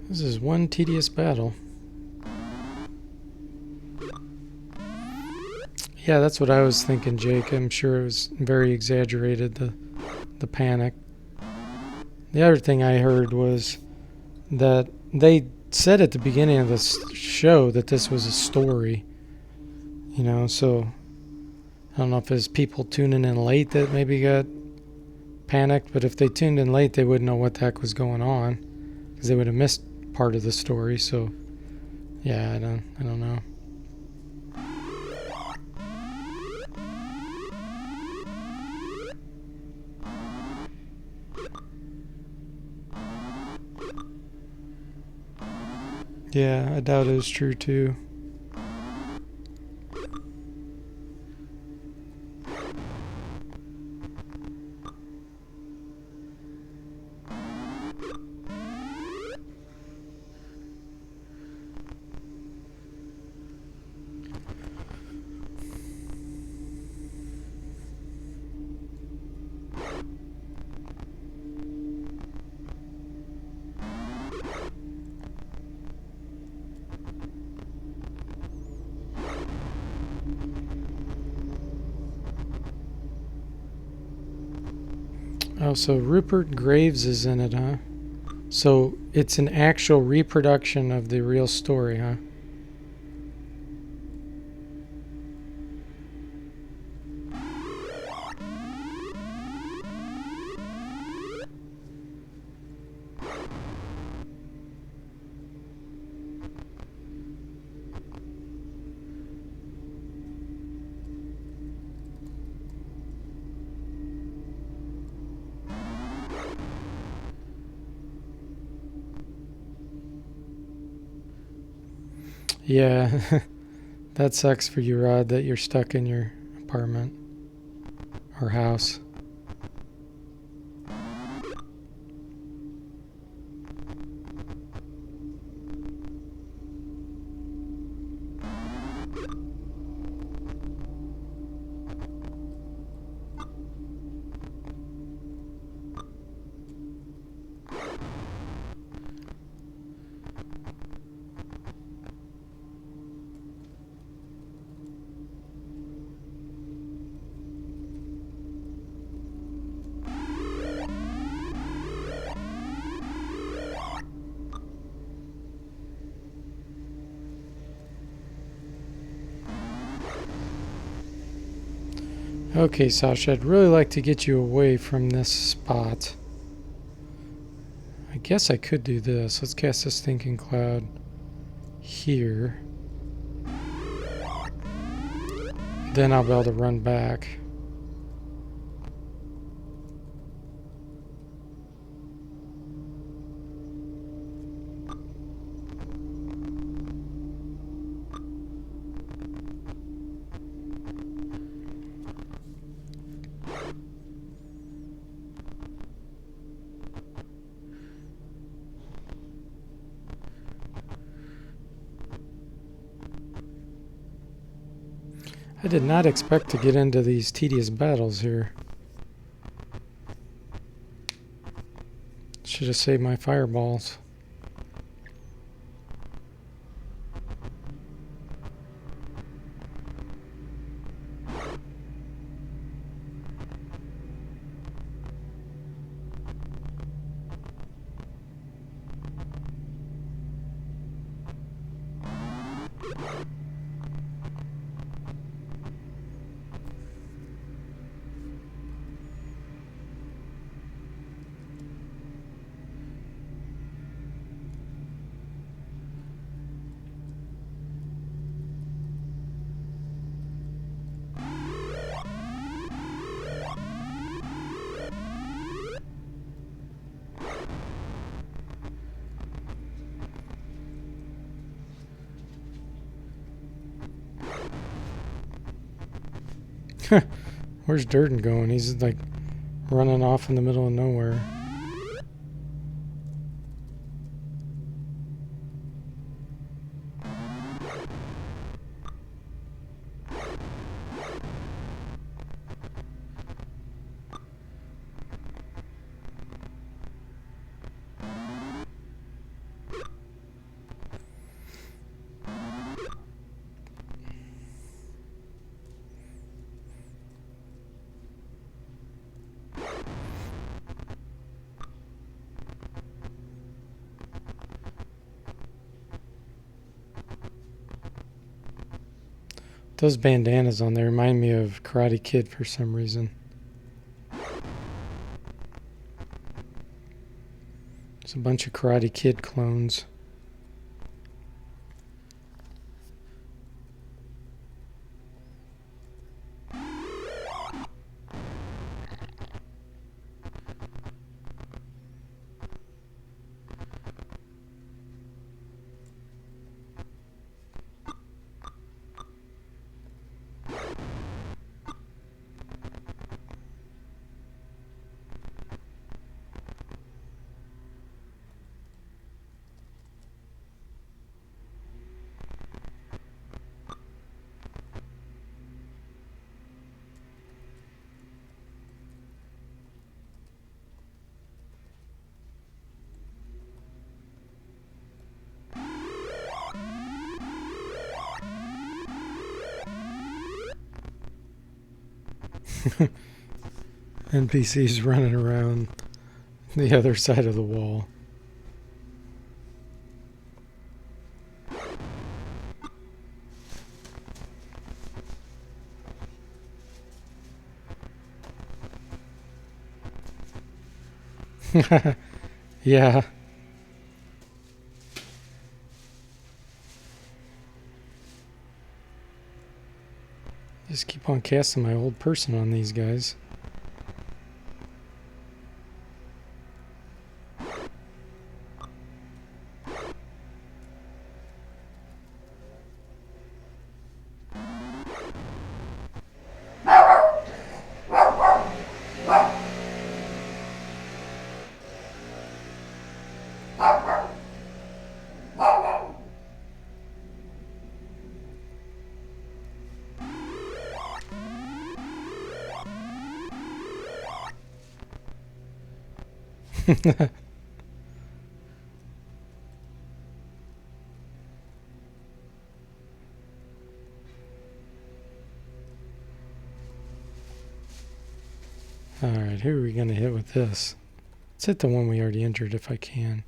This is one tedious battle. Yeah, that's what I was thinking, Jake. I'm sure it was very exaggerated, the panic. The other thing I heard was that they said at the beginning of the show that this was a story. You know, so I don't know if it's people tuning in late that maybe got panicked, but if they tuned in late, they wouldn't know what the heck was going on because they would have missed part of the story. So, yeah, I don't know. Yeah, I doubt it was true too. Oh, so Rupert Graves is in it, huh? So it's an actual reproduction of the real story, huh? Yeah, that sucks for you, Rod, that you're stuck in your apartment or house. Okay, Sasha, I'd really like to get you away from this spot. I guess I could do this. Let's cast a Stinking Cloud here. Then I'll be able to run back. I did not expect to get into these tedious battles here. Should have saved my fireballs. Where's Durden going? He's like running off in the middle of nowhere. Those bandanas on there remind me of Karate Kid for some reason. There's a bunch of Karate Kid clones. NPCs running around the other side of the wall. Yeah. Just keep on casting my old person on these guys. Alright, who are we going to hit with this? Let's hit the one we already injured if I can.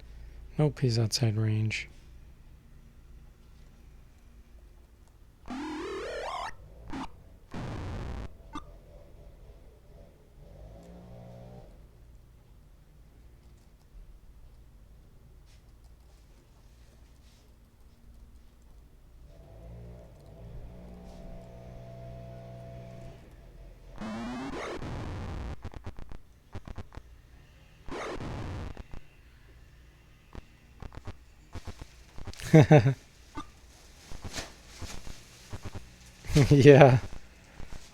Nope, he's outside range. Yeah.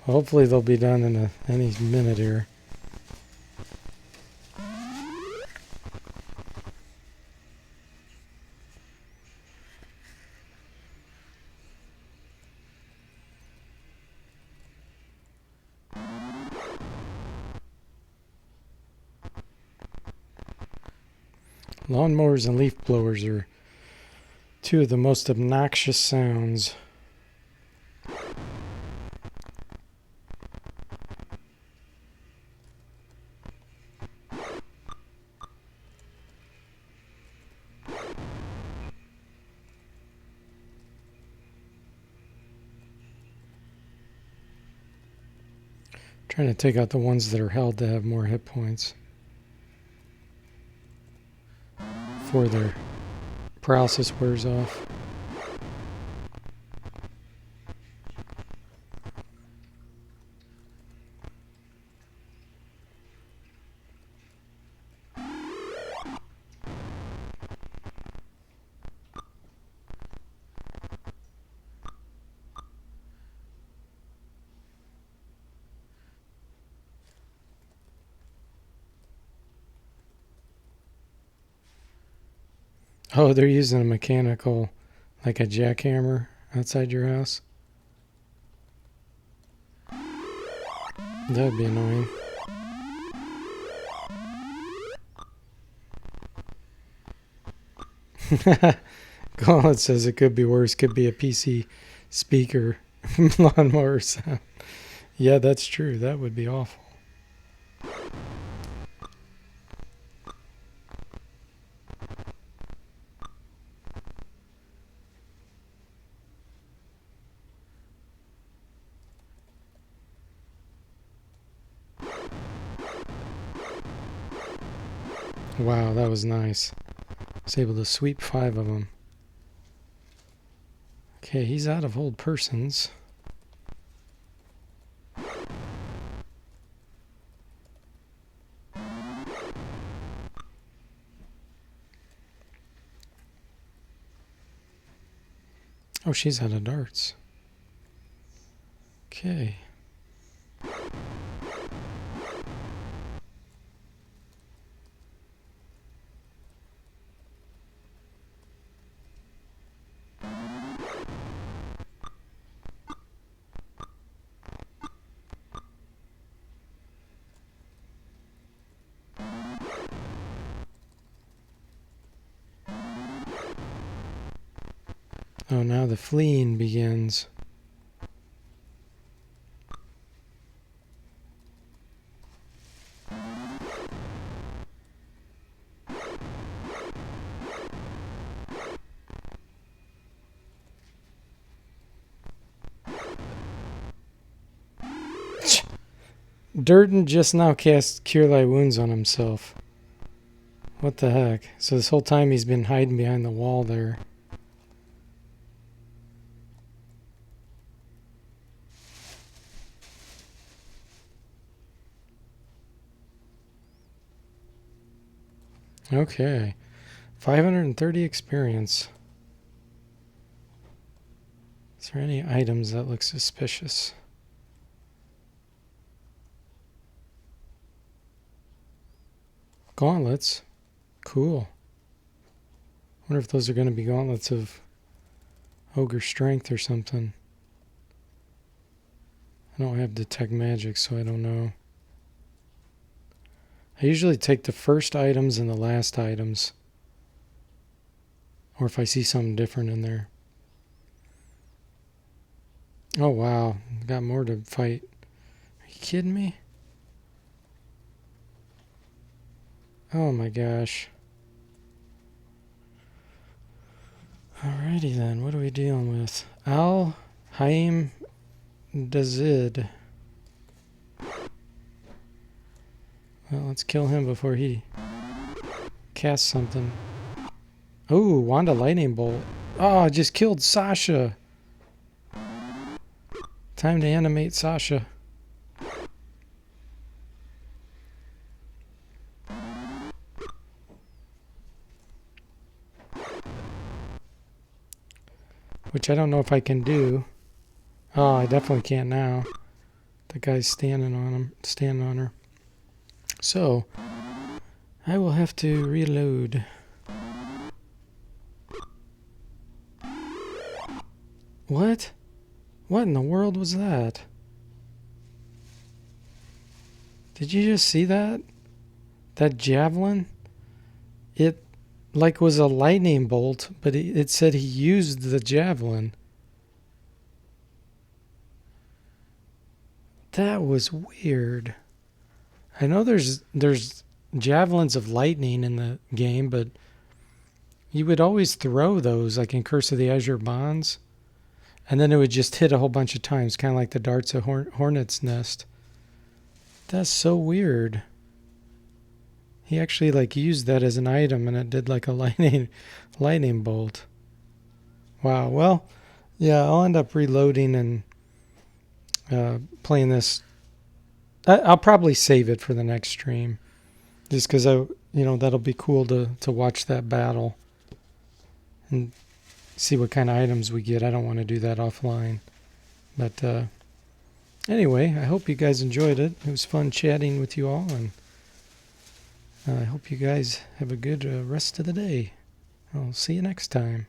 Hopefully they'll be done in any minute here. Lawnmowers and leaf blowers are two of the most obnoxious sounds. Trying to take out the ones that are held to have more hit points before their paralysis wears off. Oh, they're using a mechanical, like a jackhammer outside your house? That'd be annoying. Gauntlet says it could be worse. Could be a PC speaker lawnmower sound. Yeah, that's true. That would be awful. Wow, that was nice. I was able to sweep 5 of them. Okay, he's out of hold persons. Oh, she's out of darts. Okay. Oh, now the fleeing begins. Durden just now cast Cure Thy Wounds on himself. What the heck? So this whole time he's been hiding behind the wall there. Okay. 530 experience. Is there any items that look suspicious? Gauntlets. Cool. Wonder if those are going to be gauntlets of ogre strength or something. I don't have detect magic, so I don't know. I usually take the first items and the last items. Or if I see something different in there. Oh wow, got more to fight. Are you kidding me? Oh my gosh. Alrighty then, what are we dealing with? Al Haim Dazid. Well, let's kill him before he casts something. Oh, Wanda Lightning Bolt. Oh, I just killed Sasha. Time to animate Sasha. Which I don't know if I can do. Oh, I definitely can't now. The guy's standing on her. So, I will have to reload. What? What in the world was that? Did you just see that? That javelin? It like was a lightning bolt, but it said he used the javelin. That was weird. I know there's javelins of lightning in the game, but you would always throw those like in Curse of the Azure Bonds, and then it would just hit a whole bunch of times, kind of like the darts of Hornet's Nest. That's so weird. He actually like used that as an item, and it did like a lightning bolt. Wow. Well, yeah, I'll end up reloading and playing this. I'll probably save it for the next stream, just because that'll be cool to watch that battle and see what kind of items we get. I don't want to do that offline, but anyway, I hope you guys enjoyed it. It was fun chatting with you all, and I hope you guys have a good rest of the day. I'll see you next time.